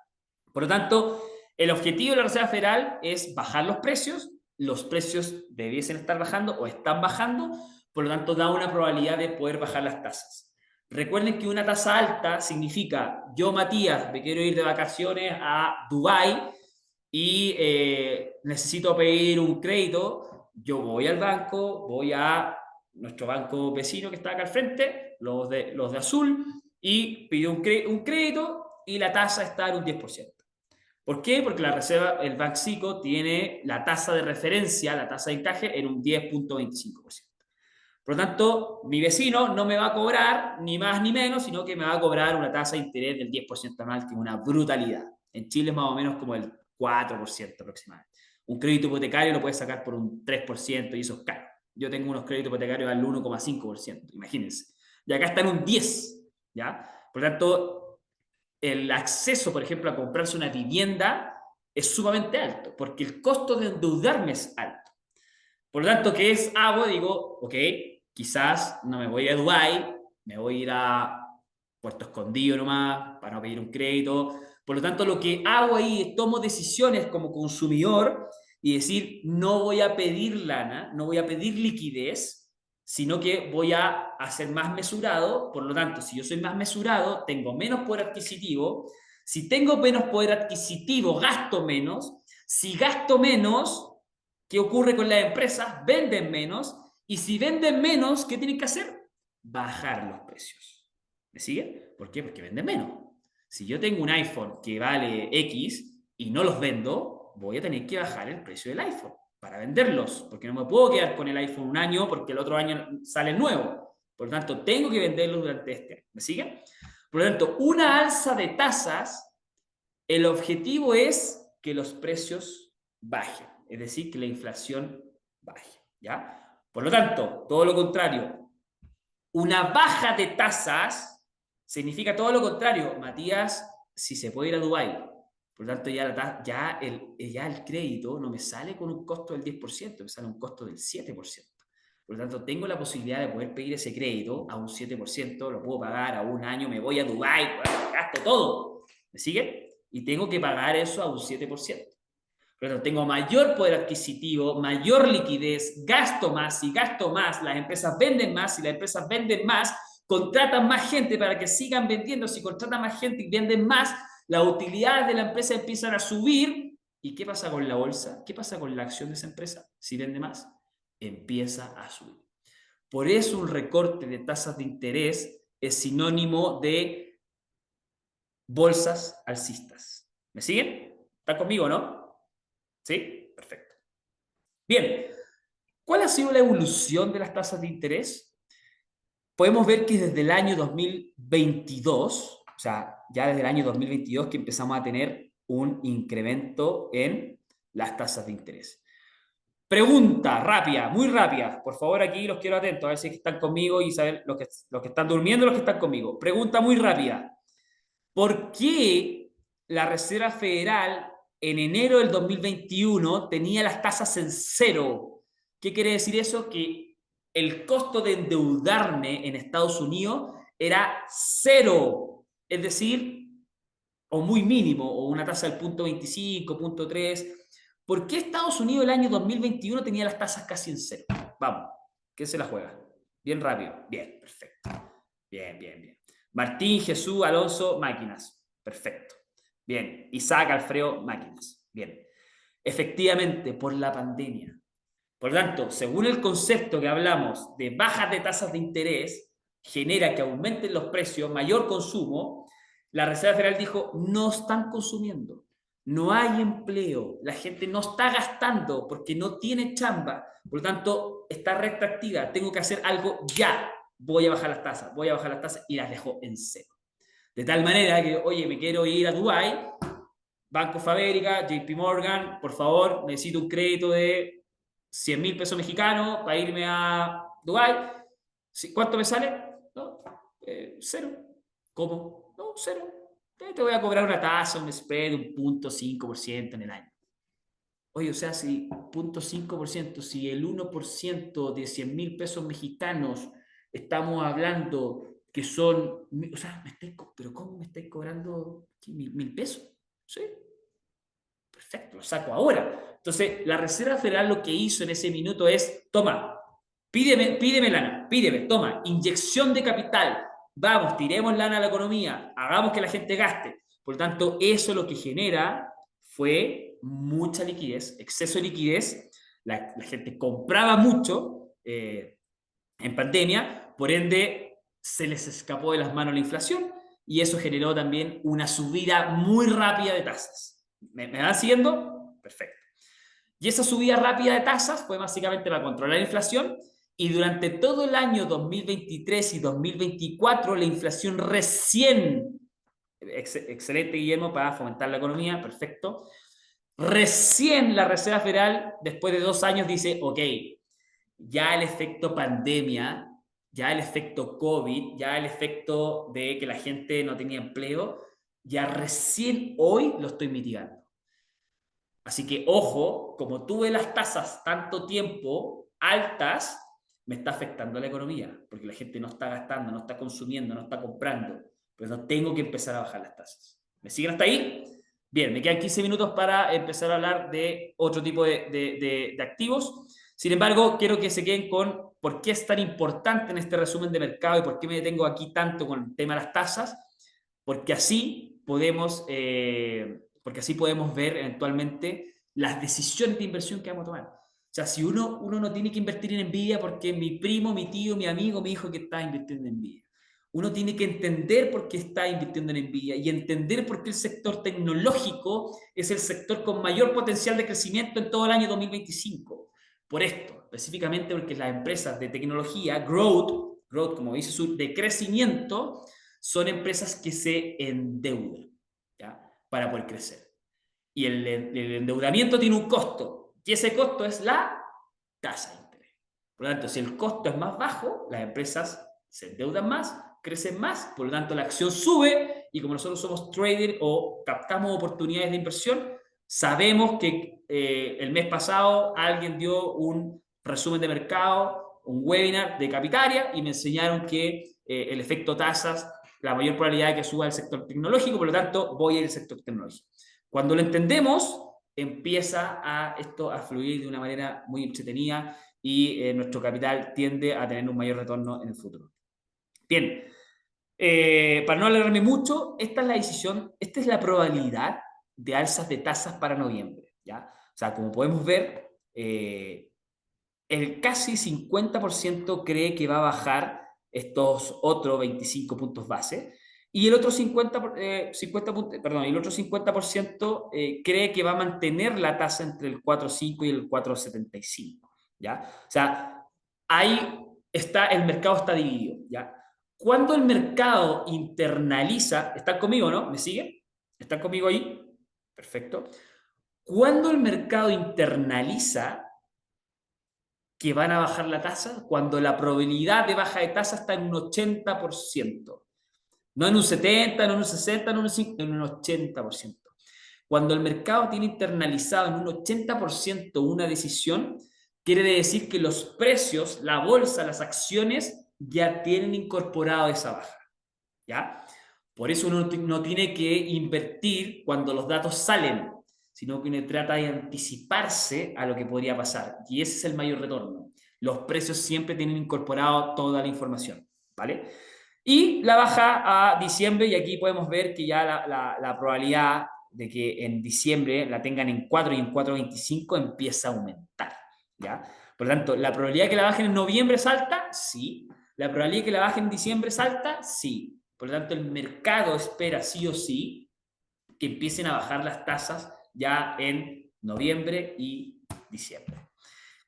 Por lo tanto, el objetivo de la Reserva Federal es bajar los precios. Los precios debiesen estar bajando o están bajando, por lo tanto da una probabilidad de poder bajar las tasas. Recuerden que una tasa alta significa, yo Matías me quiero ir de vacaciones a Dubái y necesito pedir un crédito, yo voy al banco, voy a nuestro banco vecino que está acá al frente, los de azul, y pido un crédito y la tasa está en un 10%. ¿Por qué? Porque el Banxico tiene la tasa de referencia, la tasa de encaje, en un 10.25%. Por lo tanto, mi vecino no me va a cobrar ni más ni menos, sino que me va a cobrar una tasa de interés del 10% anual, que es una brutalidad. En Chile es más o menos como el 4% aproximadamente. Un crédito hipotecario lo puedes sacar por un 3% y eso es caro. Yo tengo unos créditos hipotecarios al 1,5%, imagínense. Y acá está en un 10%, ¿ya? Por lo tanto, el acceso, por ejemplo, a comprarse una vivienda es sumamente alto, porque el costo de endeudarme es alto. Por lo tanto, ¿qué hago? Digo, ok, quizás no me voy a Dubái, me voy a ir a Puerto Escondido nomás para no pedir un crédito. Por lo tanto, lo que hago ahí es tomo decisiones como consumidor y decir, no voy a pedir lana, no voy a pedir liquidez, sino que voy a ser más mesurado. Por lo tanto, si yo soy más mesurado, tengo menos poder adquisitivo. Si tengo menos poder adquisitivo, gasto menos. Si gasto menos, ¿qué ocurre con las empresas? Venden menos. Y si venden menos, ¿qué tienen que hacer? Bajar los precios. ¿Me sigue? ¿Por qué? Porque venden menos. Si yo tengo un iPhone que vale X y no los vendo, voy a tener que bajar el precio del iPhone para venderlos, porque no me puedo quedar con el iPhone un año porque el otro año sale nuevo. Por lo tanto, tengo que venderlos durante este año. ¿Me siguen? Por lo tanto, una alza de tasas, el objetivo es que los precios bajen, es decir, que la inflación baje. ¿Ya? Por lo tanto, todo lo contrario, una baja de tasas significa todo lo contrario. Matías, si se puede ir a Dubái, por lo tanto ya el crédito no me sale con un costo del 10%, me sale un costo del 7%. Por lo tanto, tengo la posibilidad de poder pedir ese crédito a un 7%, lo puedo pagar a un año, me voy a Dubái, gasto todo. ¿Me sigue? Y tengo que pagar eso a un 7%. Por lo tanto, tengo mayor poder adquisitivo, mayor liquidez, gasto más. Si gasto más, las empresas venden más. Si las empresas venden más, contratan más gente para que sigan vendiendo. Si contratan más gente y venden más, las utilidades de la empresa empiezan a subir. ¿Y qué pasa con la bolsa? ¿Qué pasa con la acción de esa empresa? Si vende más, empieza a subir. Por eso un recorte de tasas de interés es sinónimo de bolsas alcistas. ¿Me siguen? ¿Están conmigo, no? ¿Sí? Perfecto. Bien, ¿cuál ha sido la evolución de las tasas de interés? Podemos ver que desde el año 2022, o sea, ya desde el año 2022 que empezamos a tener un incremento en las tasas de interés. Pregunta rápida, muy rápida. Por favor, aquí los quiero atentos, a ver si están conmigo y saber los que están durmiendo, los que están conmigo. Pregunta muy rápida. ¿Por qué la Reserva Federal en enero del 2021 tenía las tasas en cero? ¿Qué quiere decir eso? Que el costo de endeudarme en Estados Unidos era cero, es decir, o muy mínimo, o una tasa del punto 25, punto 3. ¿Por qué Estados Unidos el año 2021 tenía las tasas casi en cero? Vamos, ¿quién se la juega? Bien rápido. Bien, perfecto. Bien, bien, bien. Martín, Jesús, Alonso, máquinas. Perfecto. Bien. Isaac, Alfredo, máquinas. Bien. Efectivamente, por la pandemia. Por lo tanto, según el concepto que hablamos de bajas de tasas de interés, genera que aumenten los precios, mayor consumo. La Reserva Federal dijo, no están consumiendo, no hay empleo, la gente no está gastando porque no tiene chamba, por lo tanto, está retractiva, tengo que hacer algo ya, voy a bajar las tasas y las dejo en cero. De tal manera que, oye, me quiero ir a Dubái, Banco of America, JP Morgan, por favor, necesito un crédito de 100.000 pesos mexicanos para irme a Dubái. ¿Cuánto me sale? No, cero. ¿Cómo? No, cero. Te voy a cobrar una tasa, un spread de un 0.5% en el año. Oye, o sea, si 0.5%, si el 1% de 100.000 pesos mexicanos estamos hablando que son, o sea, pero ¿cómo me estáis cobrando 1.000 pesos? ¿Sí? Perfecto, lo saco ahora. Entonces, la Reserva Federal lo que hizo en ese minuto es, toma, pídeme lana, toma, inyección de capital, vamos, tiremos lana a la economía, hagamos que la gente gaste. Por lo tanto, eso lo que genera fue mucha liquidez, exceso de liquidez, la gente compraba mucho en pandemia, por ende se les escapó de las manos la inflación y eso generó también una subida muy rápida de tasas. ¿Me van siguiendo? Perfecto. Y esa subida rápida de tasas fue básicamente para controlar la inflación y durante todo el año 2023 y 2024 la inflación recién, excelente Guillermo para fomentar la economía, perfecto, recién la Reserva Federal después de 2 años dice, ok, ya el efecto pandemia, ya el efecto COVID, ya el efecto de que la gente no tenía empleo, ya recién hoy lo estoy mitigando. Así que, ojo, como tuve las tasas tanto tiempo altas, me está afectando la economía, porque la gente no está gastando, no está consumiendo, no está comprando. Pues no tengo que empezar a bajar las tasas. ¿Me siguen hasta ahí? Bien, me quedan 15 minutos para empezar a hablar de otro tipo de activos. Sin embargo, quiero que se queden con por qué es tan importante en este resumen de mercado y por qué me detengo aquí tanto con el tema de las tasas, porque porque así podemos ver eventualmente las decisiones de inversión que vamos a tomar. O sea, si uno no tiene que invertir en Nvidia porque mi primo, mi tío, mi amigo me dijo que estaba invirtiendo en Nvidia. Uno tiene que entender por qué está invirtiendo en Nvidia y entender por qué el sector tecnológico es el sector con mayor potencial de crecimiento en todo el año 2025. Por esto, específicamente porque las empresas de tecnología, growth como dice su, de crecimiento, son empresas que se endeudan, ¿ya? Para poder crecer. Y el endeudamiento tiene un costo, y ese costo es la tasa de interés. Por lo tanto, si el costo es más bajo, las empresas se endeudan más, crecen más, por lo tanto la acción sube, y como nosotros somos traders o captamos oportunidades de inversión, sabemos que el mes pasado alguien dio un resumen de mercado, un webinar de Capitaria, y me enseñaron que el efecto tasas, la mayor probabilidad de que suba el sector tecnológico, por lo tanto voy al sector tecnológico. Cuando lo entendemos, empieza esto a fluir de una manera muy entretenida y nuestro capital tiende a tener un mayor retorno en el futuro. Bien, para no alargarme mucho, esta es la decisión, esta es la probabilidad de alzas de tasas para noviembre, ¿ya? O sea, como podemos ver, el casi 50% cree que va a bajar estos otros 25 puntos base y el otro 50% cree que va a mantener la tasa entre el 4,5 y el 4,75, ¿ya? O sea, ahí está, el mercado está dividido, ¿ya? Cuando el mercado internaliza, ¿están conmigo, no? ¿Me siguen? ¿Están conmigo ahí? Perfecto. Cuando el mercado internaliza que van a bajar la tasa, cuando la probabilidad de baja de tasa está en un 80%. No en un 70, no en un 60, no en un 50, en un 80%. Cuando el mercado tiene internalizado en un 80% una decisión, quiere decir que los precios, la bolsa, las acciones, ya tienen incorporado esa baja, ¿ya? Por eso uno no tiene que invertir cuando los datos salen, sino que uno trata de anticiparse a lo que podría pasar. Y ese es el mayor retorno. Los precios siempre tienen incorporado toda la información, ¿vale? Y la baja a diciembre, y aquí podemos ver que ya la probabilidad de que en diciembre la tengan en 4 y en 4,25 empieza a aumentar, ¿ya? Por lo tanto, ¿la probabilidad de que la bajen en noviembre es alta? Sí. ¿La probabilidad de que la bajen en diciembre es alta? Sí. Por lo tanto, el mercado espera sí o sí que empiecen a bajar las tasas ya en noviembre y diciembre.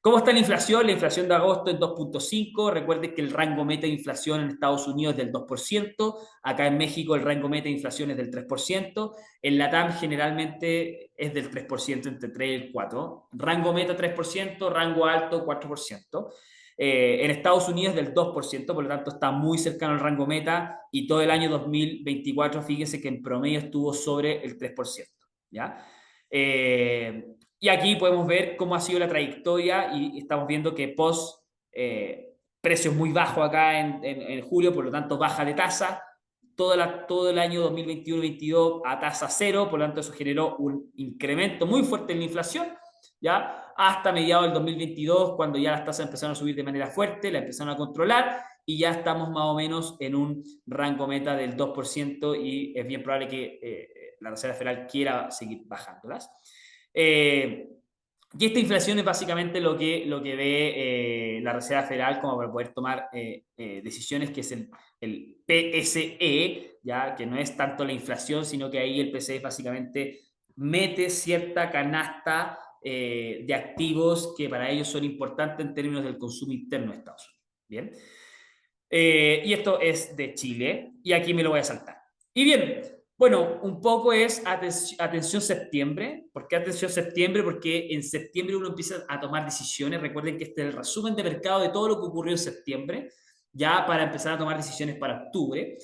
¿Cómo está la inflación? La inflación de agosto en 2,5. Recuerden que el rango meta de inflación en Estados Unidos es del 2%. Acá en México el rango meta de inflación es del 3%. En LATAM generalmente es del 3%, entre 3 y el 4. Rango meta 3%, rango alto 4%. En Estados Unidos es del 2%, por lo tanto está muy cercano al rango meta y todo el año 2024, fíjense que en promedio estuvo sobre el 3%. ¿Ya? Y aquí podemos ver cómo ha sido la trayectoria y estamos viendo que post precios muy bajos acá en julio, por lo tanto baja de tasa, todo el año 2021-2022 a tasa cero, por lo tanto eso generó un incremento muy fuerte en la inflación, ¿ya? Hasta mediados del 2022, cuando ya las tasas empezaron a subir de manera fuerte, la empezaron a controlar y ya estamos más o menos en un rango meta del 2% y es bien probable que la Reserva Federal quiera seguir bajándolas. Y esta inflación es básicamente lo que ve la Reserva Federal como para poder tomar decisiones, que es el PSE, ¿ya? Que no es tanto la inflación, sino que ahí el PSE básicamente mete cierta canasta de activos que para ellos son importantes en términos del consumo interno de Estados Unidos. Bien. Y esto es de Chile, y aquí me lo voy a saltar. Y bien, bueno, un poco es atención septiembre. ¿Por qué atención septiembre? Porque en septiembre uno empieza a tomar decisiones. Recuerden que este es el resumen de mercado de todo lo que ocurrió en septiembre, ya para empezar a tomar decisiones para octubre.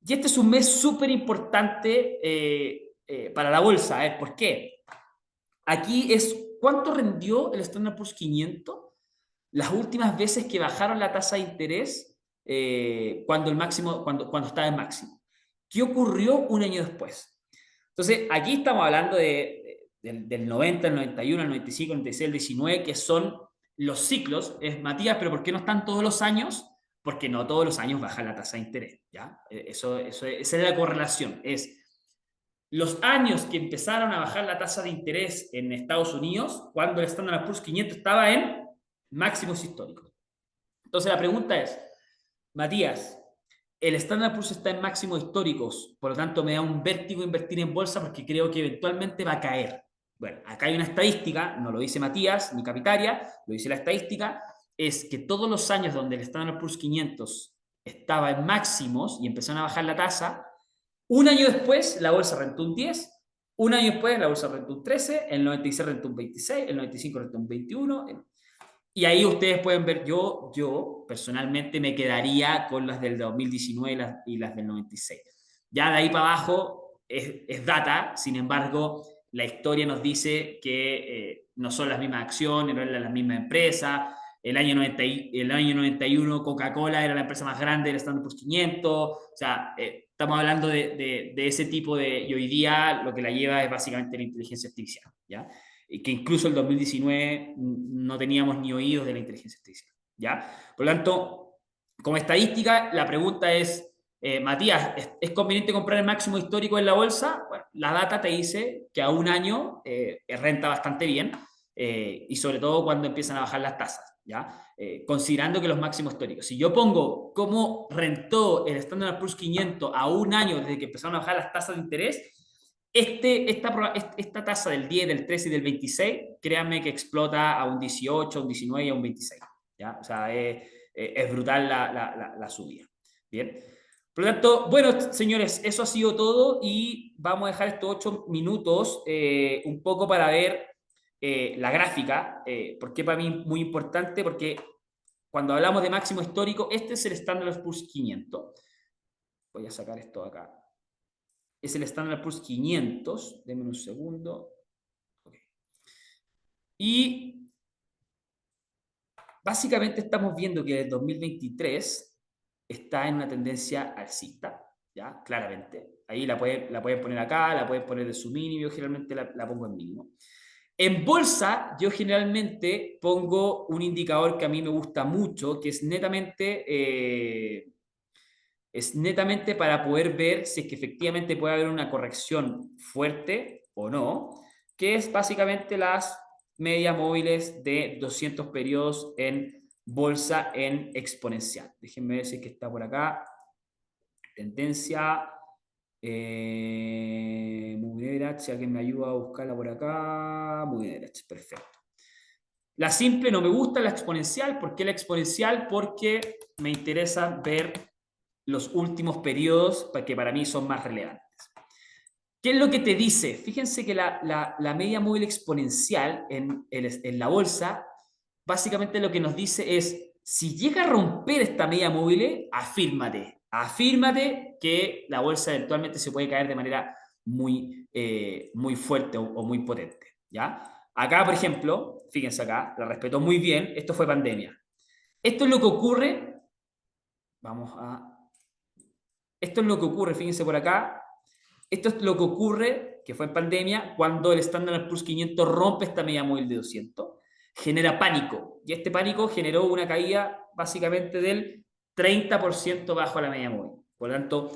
Y este es un mes súper importante para la bolsa. ¿Por qué? Aquí es cuánto rendió el Standard Poor's 500 las últimas veces que bajaron la tasa de interés cuando estaba en máximo. ¿Qué ocurrió un año después? Entonces, aquí estamos hablando del 90, el 91, el 95, el 96, el 19, que son los ciclos es, Matías, pero ¿por qué no están todos los años? Porque no todos los años baja la tasa de interés, ¿ya? Esa es la correlación, es los años que empezaron a bajar la tasa de interés en Estados Unidos, cuando el Standard Poor's 500 estaba en máximos históricos. Entonces la pregunta es, Matías, el Standard Poor's está en máximos históricos, por lo tanto me da un vértigo invertir en bolsa porque creo que eventualmente va a caer. Bueno, acá hay una estadística, no lo dice Matías ni Capitaria, lo dice la estadística, es que todos los años donde el Standard Poor's 500 estaba en máximos y empezaron a bajar la tasa, un año después la bolsa rentó un 10, un año después la bolsa rentó un 13, el 96 rentó un 26, el 95 rentó un 21, y ahí ustedes pueden ver, yo personalmente me quedaría con las del 2019 y las del 96. Ya de ahí para abajo es data, sin embargo, la historia nos dice que no son las mismas acciones, no eran las mismas empresas. El año 91 Coca-Cola era la empresa más grande del Standard Poor's 500. O sea, estamos hablando de ese tipo de... Y hoy día lo que la lleva es básicamente la inteligencia artificial, ¿ya? Y que incluso el 2019 no teníamos ni oídos de la inteligencia artificial, ¿ya? Por lo tanto, como estadística, la pregunta es, Matías, ¿es conveniente comprar el máximo histórico en la bolsa? Bueno, la data te dice que a un año renta bastante bien, y sobre todo cuando empiezan a bajar las tasas, ¿ya? Considerando que los máximos históricos. Si yo pongo cómo rentó el Standard Poor's 500 a un año desde que empezaron a bajar las tasas de interés, esta tasa del 10, del 13 y del 26, créanme que explota a un 18, a un 19 y a un 26. ¿Ya? O sea, es brutal la subida. Bien. Por lo tanto, bueno, señores, eso ha sido todo y vamos a dejar estos 8 minutos un poco para ver la gráfica, porque para mí es muy importante, porque cuando hablamos de máximo histórico, este es el Standard Poor's 500. Voy a sacar esto de acá. Es el Standard Poor's 500. Denme un segundo. Okay. Y básicamente estamos viendo que el 2023 está en una tendencia alcista, ¿ya? Claramente. Ahí la pueden poner acá, la pueden poner de su mínimo, yo generalmente la pongo en mínimo. En bolsa, yo generalmente pongo un indicador que a mí me gusta mucho, que es netamente para poder ver si es que efectivamente puede haber una corrección fuerte o no, que es básicamente las medias móviles de 200 periodos en bolsa en exponencial. Déjenme ver si es que está por acá. Tendencia. Moving average, si alguien me ayuda a buscarla por acá. Moving average, perfecto. La simple no me gusta, la exponencial. ¿Por qué la exponencial? Porque me interesa ver los últimos periodos que para mí son más relevantes. ¿Qué es lo que te dice? Fíjense que la media móvil exponencial en la bolsa, básicamente lo que nos dice es, si llega a romper esta media móvil, afírmate que la bolsa eventualmente se puede caer de manera muy fuerte o muy potente, ¿ya? Acá, por ejemplo, fíjense acá, la respetó muy bien, esto fue pandemia. Esto es lo que ocurre, esto es lo que ocurre, fíjense por acá, esto es lo que ocurre, que fue en pandemia, cuando el Standard Poor's 500 rompe esta media móvil de 200, genera pánico, y este pánico generó una caída básicamente del 30% bajo la media móvil. Por lo tanto,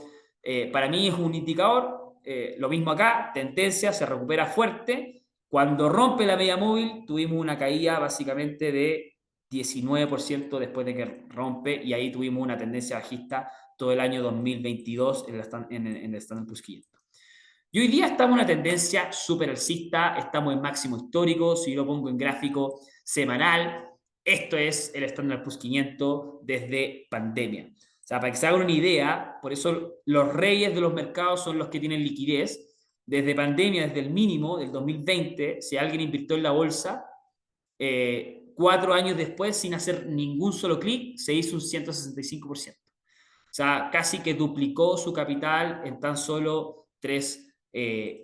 para mí es un indicador, lo mismo acá, tendencia, se recupera fuerte. Cuando rompe la media móvil, tuvimos una caída básicamente de 19% después de que rompe, y ahí tuvimos una tendencia bajista todo el año 2022 en el Standard Poor's 500. Y hoy día estamos en una tendencia súper alcista, estamos en máximo histórico, si yo lo pongo en gráfico semanal, esto es el Standard Poor's 500 desde pandemia. O sea, para que se hagan una idea, por eso los reyes de los mercados son los que tienen liquidez. Desde pandemia, desde el mínimo del 2020, si alguien invirtió en la bolsa, 4 años después, sin hacer ningún solo clic, se hizo un 165%. O sea, casi que duplicó su capital en tan solo 3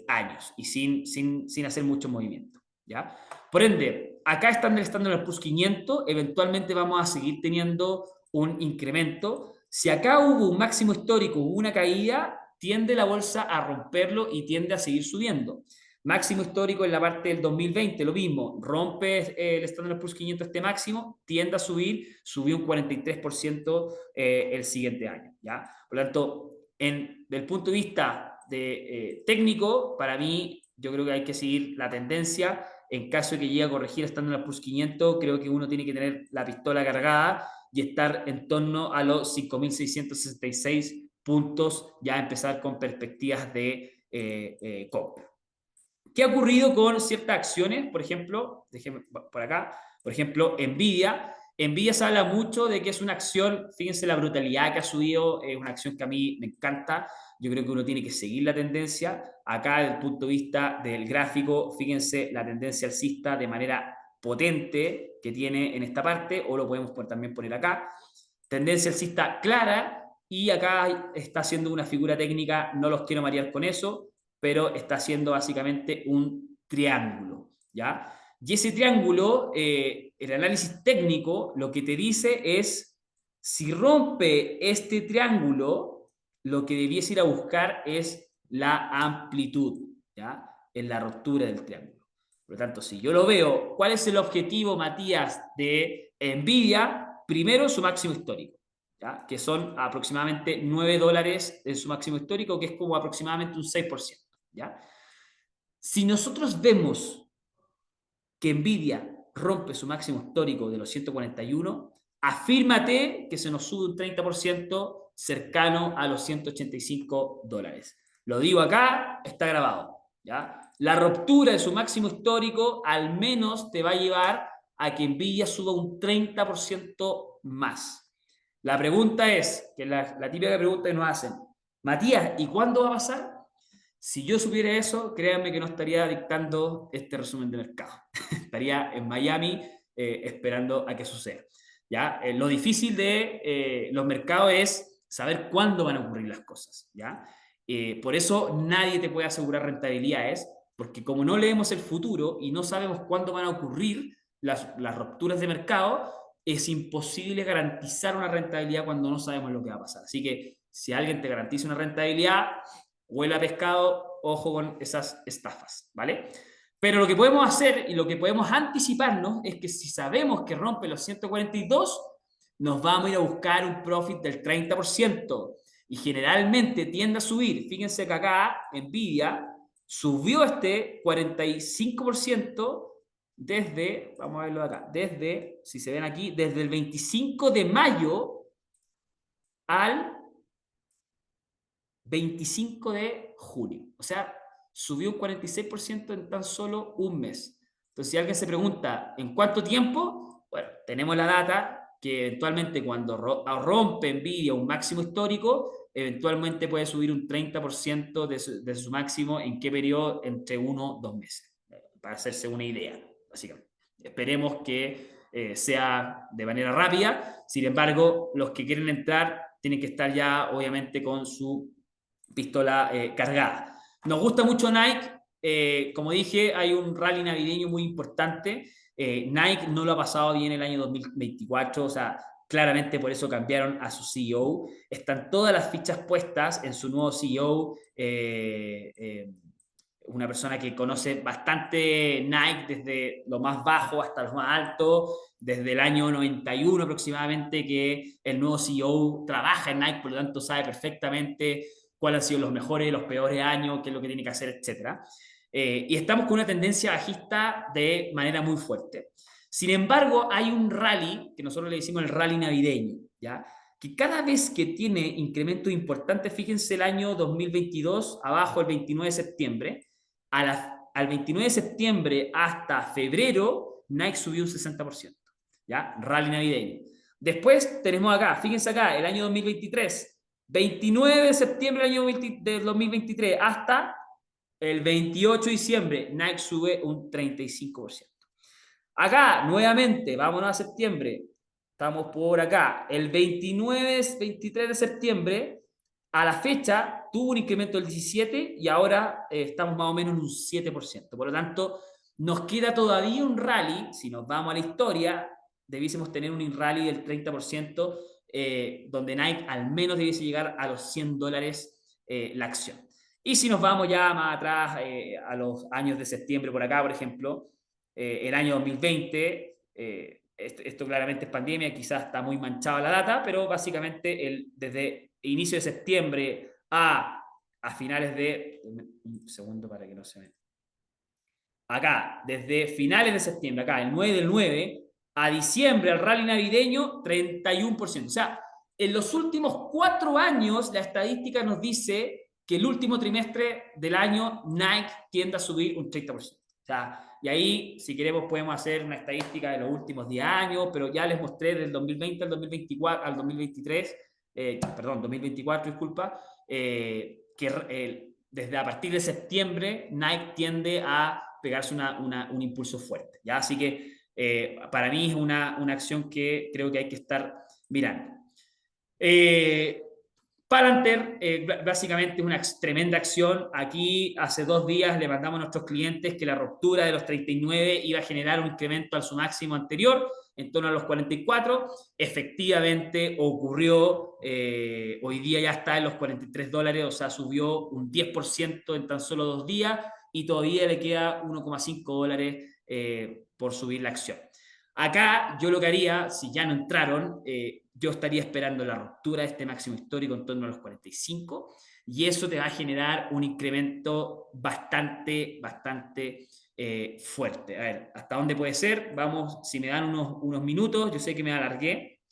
años y sin hacer mucho movimiento, ¿ya? Por ende, acá están el Standard Poor's 500, eventualmente vamos a seguir teniendo un incremento. Si acá hubo un máximo histórico, hubo una caída, tiende la bolsa a romperlo y tiende a seguir subiendo. Máximo histórico en la parte del 2020, lo mismo, rompe el Standard Poor's 500 este máximo, tiende a subir, subió un 43% el siguiente año, ¿ya? Por lo tanto, del punto de vista técnico, para mí, yo creo que hay que seguir la tendencia. En caso de que llegue a corregir estando en la Plus 500, creo que uno tiene que tener la pistola cargada y estar en torno a los 5.666 puntos, ya empezar con perspectivas de compra. ¿Qué ha ocurrido con ciertas acciones? Por ejemplo, déjenme por acá, por ejemplo, Nvidia. Nvidia se habla mucho de que es una acción, fíjense la brutalidad que ha subido, es una acción que a mí me encanta. Yo creo que uno tiene que seguir la tendencia. Acá, desde el punto de vista del gráfico, fíjense la tendencia alcista de manera potente que tiene en esta parte, o lo podemos también poner acá. Tendencia alcista clara, y acá está haciendo una figura técnica, no los quiero marear con eso, pero está haciendo básicamente un triángulo, ¿ya? Y ese triángulo, el análisis técnico, lo que te dice es, si rompe este triángulo, lo que debiese ir a buscar es la amplitud, ¿ya? En la ruptura del triángulo. Por lo tanto, si yo lo veo, ¿cuál es el objetivo, Matías, de Nvidia? Primero, su máximo histórico, ¿ya? Que son aproximadamente $9 en su máximo histórico, que es como aproximadamente un 6%. ¿Ya? Si nosotros vemos que Nvidia rompe su máximo histórico de los 141, afírmate que se nos sube un 30% cercano a los $185. Lo digo acá, está grabado. ¿Ya? La ruptura de su máximo histórico al menos te va a llevar a que Nvidia suba un 30% más. La pregunta es, que la típica pregunta que nos hacen, Matías, ¿y cuándo va a pasar? Si yo supiera eso, créanme que no estaría dictando este resumen de mercado. Estaría en Miami esperando a que suceda. ¿Ya? Lo difícil de los mercados es saber cuándo van a ocurrir las cosas. ¿Ya? Por eso nadie te puede asegurar rentabilidades, porque como no leemos el futuro y no sabemos cuándo van a ocurrir las rupturas de mercado, es imposible garantizar una rentabilidad cuando no sabemos lo que va a pasar. Así que si alguien te garantiza una rentabilidad, huele a pescado, ojo con esas estafas, ¿vale? Pero lo que podemos hacer y lo que podemos anticiparnos es que si sabemos que rompe los 142, nos vamos a ir a buscar un profit del 30%. Y generalmente tiende a subir. Fíjense que acá Nvidia subió este 45% desde, vamos a verlo acá, desde, si se ven aquí, desde el 25 de mayo al 25 de junio. O sea, subió un 46% en tan solo un mes. Entonces, si alguien se pregunta, ¿en cuánto tiempo? Bueno, tenemos la data que eventualmente cuando rompe Nvidia un máximo histórico, eventualmente puede subir un 30% de su máximo. ¿En qué periodo? Entre 1 o 2 meses. Para hacerse una idea, básicamente. Esperemos que sea de manera rápida. Sin embargo, los que quieren entrar tienen que estar ya, obviamente, con su pistola cargada. Nos gusta mucho Nike. Como dije, hay un rally navideño muy importante. Nike no lo ha pasado bien el año 2024, o sea, claramente por eso cambiaron a su CEO. Están todas las fichas puestas en su nuevo CEO. Una persona que conoce bastante Nike desde lo más bajo hasta lo más alto, desde el año 91 aproximadamente, que el nuevo CEO trabaja en Nike, por lo tanto sabe perfectamente cuáles han sido los mejores y los peores años, qué es lo que tiene que hacer, etc. Y estamos con una tendencia bajista de manera muy fuerte. Sin embargo, hay un rally, que nosotros le decimos el rally navideño, ¿ya? Que cada vez que tiene incrementos importantes, fíjense el año 2022, abajo el 29 de septiembre, al 29 de septiembre hasta febrero, Nike subió un 60%, ¿ya? Rally navideño. Después tenemos acá, fíjense acá, el año 2023, 29 de septiembre del 2023 hasta el 28 de diciembre, Nike sube un 35%. Acá, nuevamente, vámonos a septiembre, estamos por acá, el 29, 23 de septiembre, a la fecha, tuvo un incremento del 17% y ahora estamos más o menos en un 7%. Por lo tanto, nos queda todavía un rally, si nos vamos a la historia, debiésemos tener un rally del 30%, donde Nike al menos debiese llegar a los $100 la acción. Y si nos vamos ya más atrás, a los años de septiembre por acá, por ejemplo, el año 2020, esto claramente es pandemia, quizás está muy manchada la data, pero básicamente desde inicio de septiembre a finales de... Un segundo para que no se me... Acá, desde finales de septiembre, acá, el 9 del 9, a diciembre, al rally navideño, 31%. O sea, en los últimos 4 años, la estadística nos dice que el último trimestre del año Nike tiende a subir un 30%. O sea, y ahí, si queremos, podemos hacer una estadística de los últimos 10 años, pero ya les mostré del 2020 al 2024, al 2023, perdón, 2024, disculpa, que desde a partir de septiembre Nike tiende a pegarse un impulso fuerte, ¿ya? Así que para mí es una acción que creo que hay que estar mirando. Palantir básicamente es una tremenda acción. Aquí hace 2 días le mandamos a nuestros clientes que la ruptura de los 39 iba a generar un incremento al su máximo anterior, en torno a los 44. Efectivamente ocurrió, hoy día ya está en los $43, o sea, subió un 10% en tan solo 2 días y todavía le queda $1,5 por subir la acción. Acá yo lo que haría, si ya no entraron, yo estaría esperando la ruptura de este máximo histórico en torno a los 45 y eso te va a generar un incremento bastante fuerte. A ver, ¿hasta dónde puede ser? Vamos, si me dan unos minutos, yo sé que me alargué,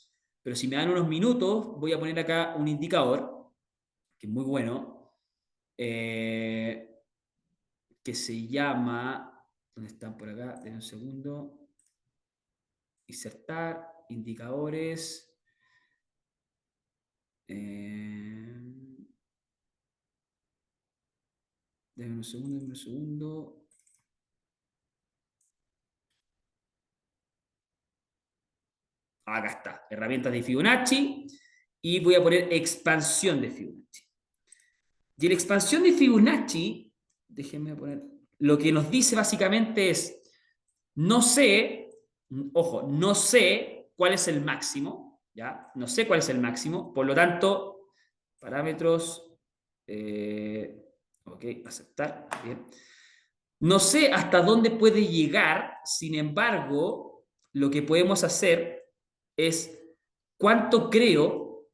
pero si me dan unos minutos, voy a poner acá un indicador, que es muy bueno, que se llama, ¿dónde están por acá? Denme un segundo. Insertar, indicadores. Denme un segundo, denme un segundo. Acá está, herramientas de Fibonacci. Y voy a poner expansión de Fibonacci. Y en expansión de Fibonacci, déjenme poner, lo que nos dice básicamente es, no sé, ojo, no sé cuál es el máximo, ¿ya? No sé cuál es el máximo, por lo tanto, parámetros, ok, aceptar, bien. No sé hasta dónde puede llegar, sin embargo, lo que podemos hacer es cuánto creo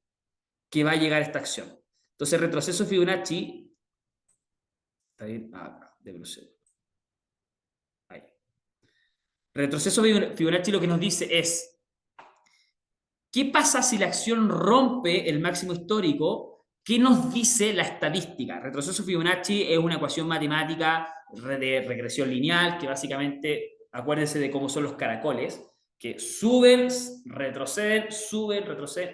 que va a llegar esta acción. Entonces, retroceso Fibonacci, está bien, acá, de velocidad. Ahí. Retroceso Fibonacci lo que nos dice es, ¿qué pasa si la acción rompe el máximo histórico? ¿Qué nos dice la estadística? Retroceso Fibonacci es una ecuación matemática de regresión lineal que básicamente, acuérdense de cómo son los caracoles, que suben, retroceden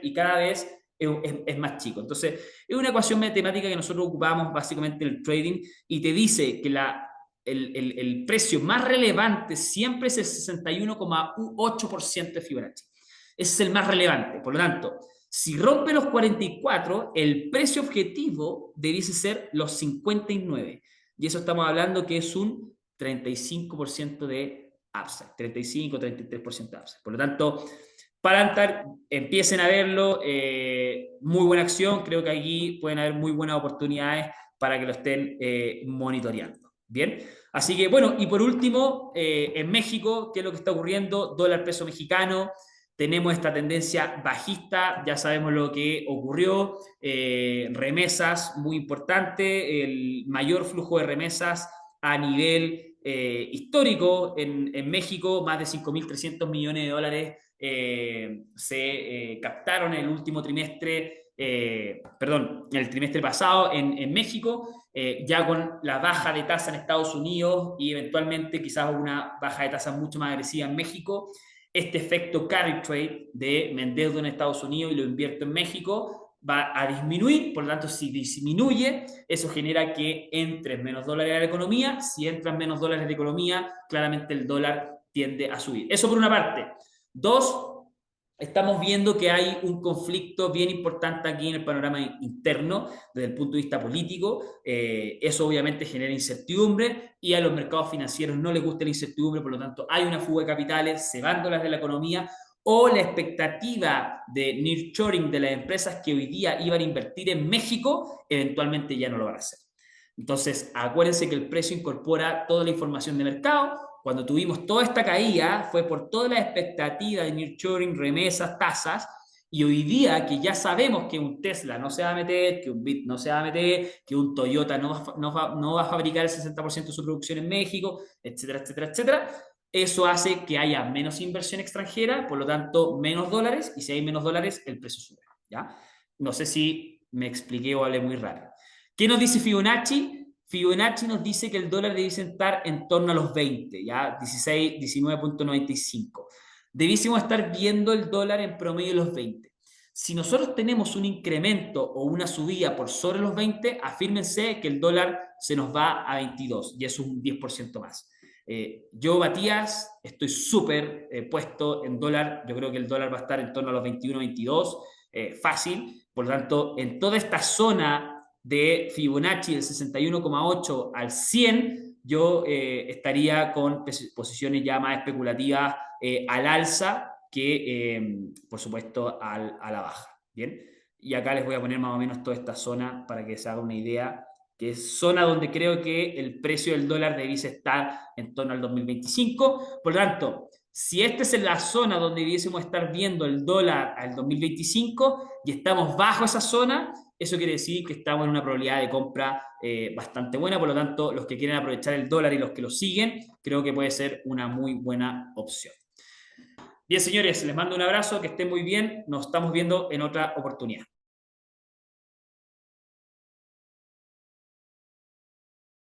y cada vez es más chico. Entonces, es una ecuación matemática que nosotros ocupamos básicamente en el trading y te dice que el precio más relevante siempre es el 61,8% de Fibonacci. Ese es el más relevante. Por lo tanto, si rompe los 44, el precio objetivo debiese ser los 59. Y eso estamos hablando que es un 35% de upside. 35-33% de upside. Por lo tanto, Palantir, empiecen a verlo. Muy buena acción. Creo que aquí pueden haber muy buenas oportunidades para que lo estén monitoreando. Bien. Así que, bueno, y por último, en México, ¿qué es lo que está ocurriendo? Dólar peso mexicano. Tenemos esta tendencia bajista, ya sabemos lo que ocurrió, remesas muy importante, el mayor flujo de remesas a nivel histórico en México, más de 5.300 millones de dólares se captaron en el último trimestre, perdón, en el trimestre pasado en México, ya con la baja de tasa en Estados Unidos y eventualmente quizás una baja de tasa mucho más agresiva en México. Este efecto carry trade de me endeudo en Estados Unidos y lo invierto en México va a disminuir, por lo tanto si disminuye, eso genera que entren menos dólares a la economía, si entran menos dólares de economía, claramente el dólar tiende a subir. Eso por una parte. Dos, estamos viendo que hay un conflicto bien importante aquí en el panorama interno desde el punto de vista político. Eso obviamente genera incertidumbre y a los mercados financieros no les gusta la incertidumbre, por lo tanto hay una fuga de capitales, se van dólares de la economía o la expectativa de nearshoring de las empresas que hoy día iban a invertir en México, eventualmente ya no lo van a hacer. Entonces, acuérdense que el precio incorpora toda la información de mercado. Cuando tuvimos toda esta caída, fue por toda la expectativa de nearshoring, remesas, tasas, y hoy día que ya sabemos que un Tesla no se va a meter, que un Bit no se va a meter, que un Toyota no va a fabricar el 60% de su producción en México, etcétera, etcétera, etcétera, eso hace que haya menos inversión extranjera, por lo tanto, menos dólares, y si hay menos dólares, el precio sube. ¿Ya? No sé si me expliqué o hablé muy rápido. ¿Qué nos dice Fibonacci? Fibonacci nos dice que el dólar debe estar en torno a los 20, ¿ya? 16, 19.95. Debísemos estar viendo el dólar en promedio de los 20. Si nosotros tenemos un incremento o una subida por sobre los 20, afírmense que el dólar se nos va a 22 y es un 10% más. Yo, Matías, estoy súper puesto en dólar. Yo creo que el dólar va a estar en torno a los 21, 22, fácil. Por lo tanto, en toda esta zona de Fibonacci del 61,8 al 100, yo estaría con posiciones ya más especulativas al alza que, por supuesto, a la baja. ¿Bien? Y acá les voy a poner más o menos toda esta zona para que se haga una idea, que es zona donde creo que el precio del dólar debiese estar en torno al 2025. Por lo tanto, si esta es la zona donde debiésemos estar viendo el dólar al 2025 y estamos bajo esa zona, eso quiere decir que estamos en una probabilidad de compra bastante buena. Por lo tanto, los que quieren aprovechar el dólar y los que lo siguen, creo que puede ser una muy buena opción. Bien, señores, les mando un abrazo, que estén muy bien. Nos estamos viendo en otra oportunidad.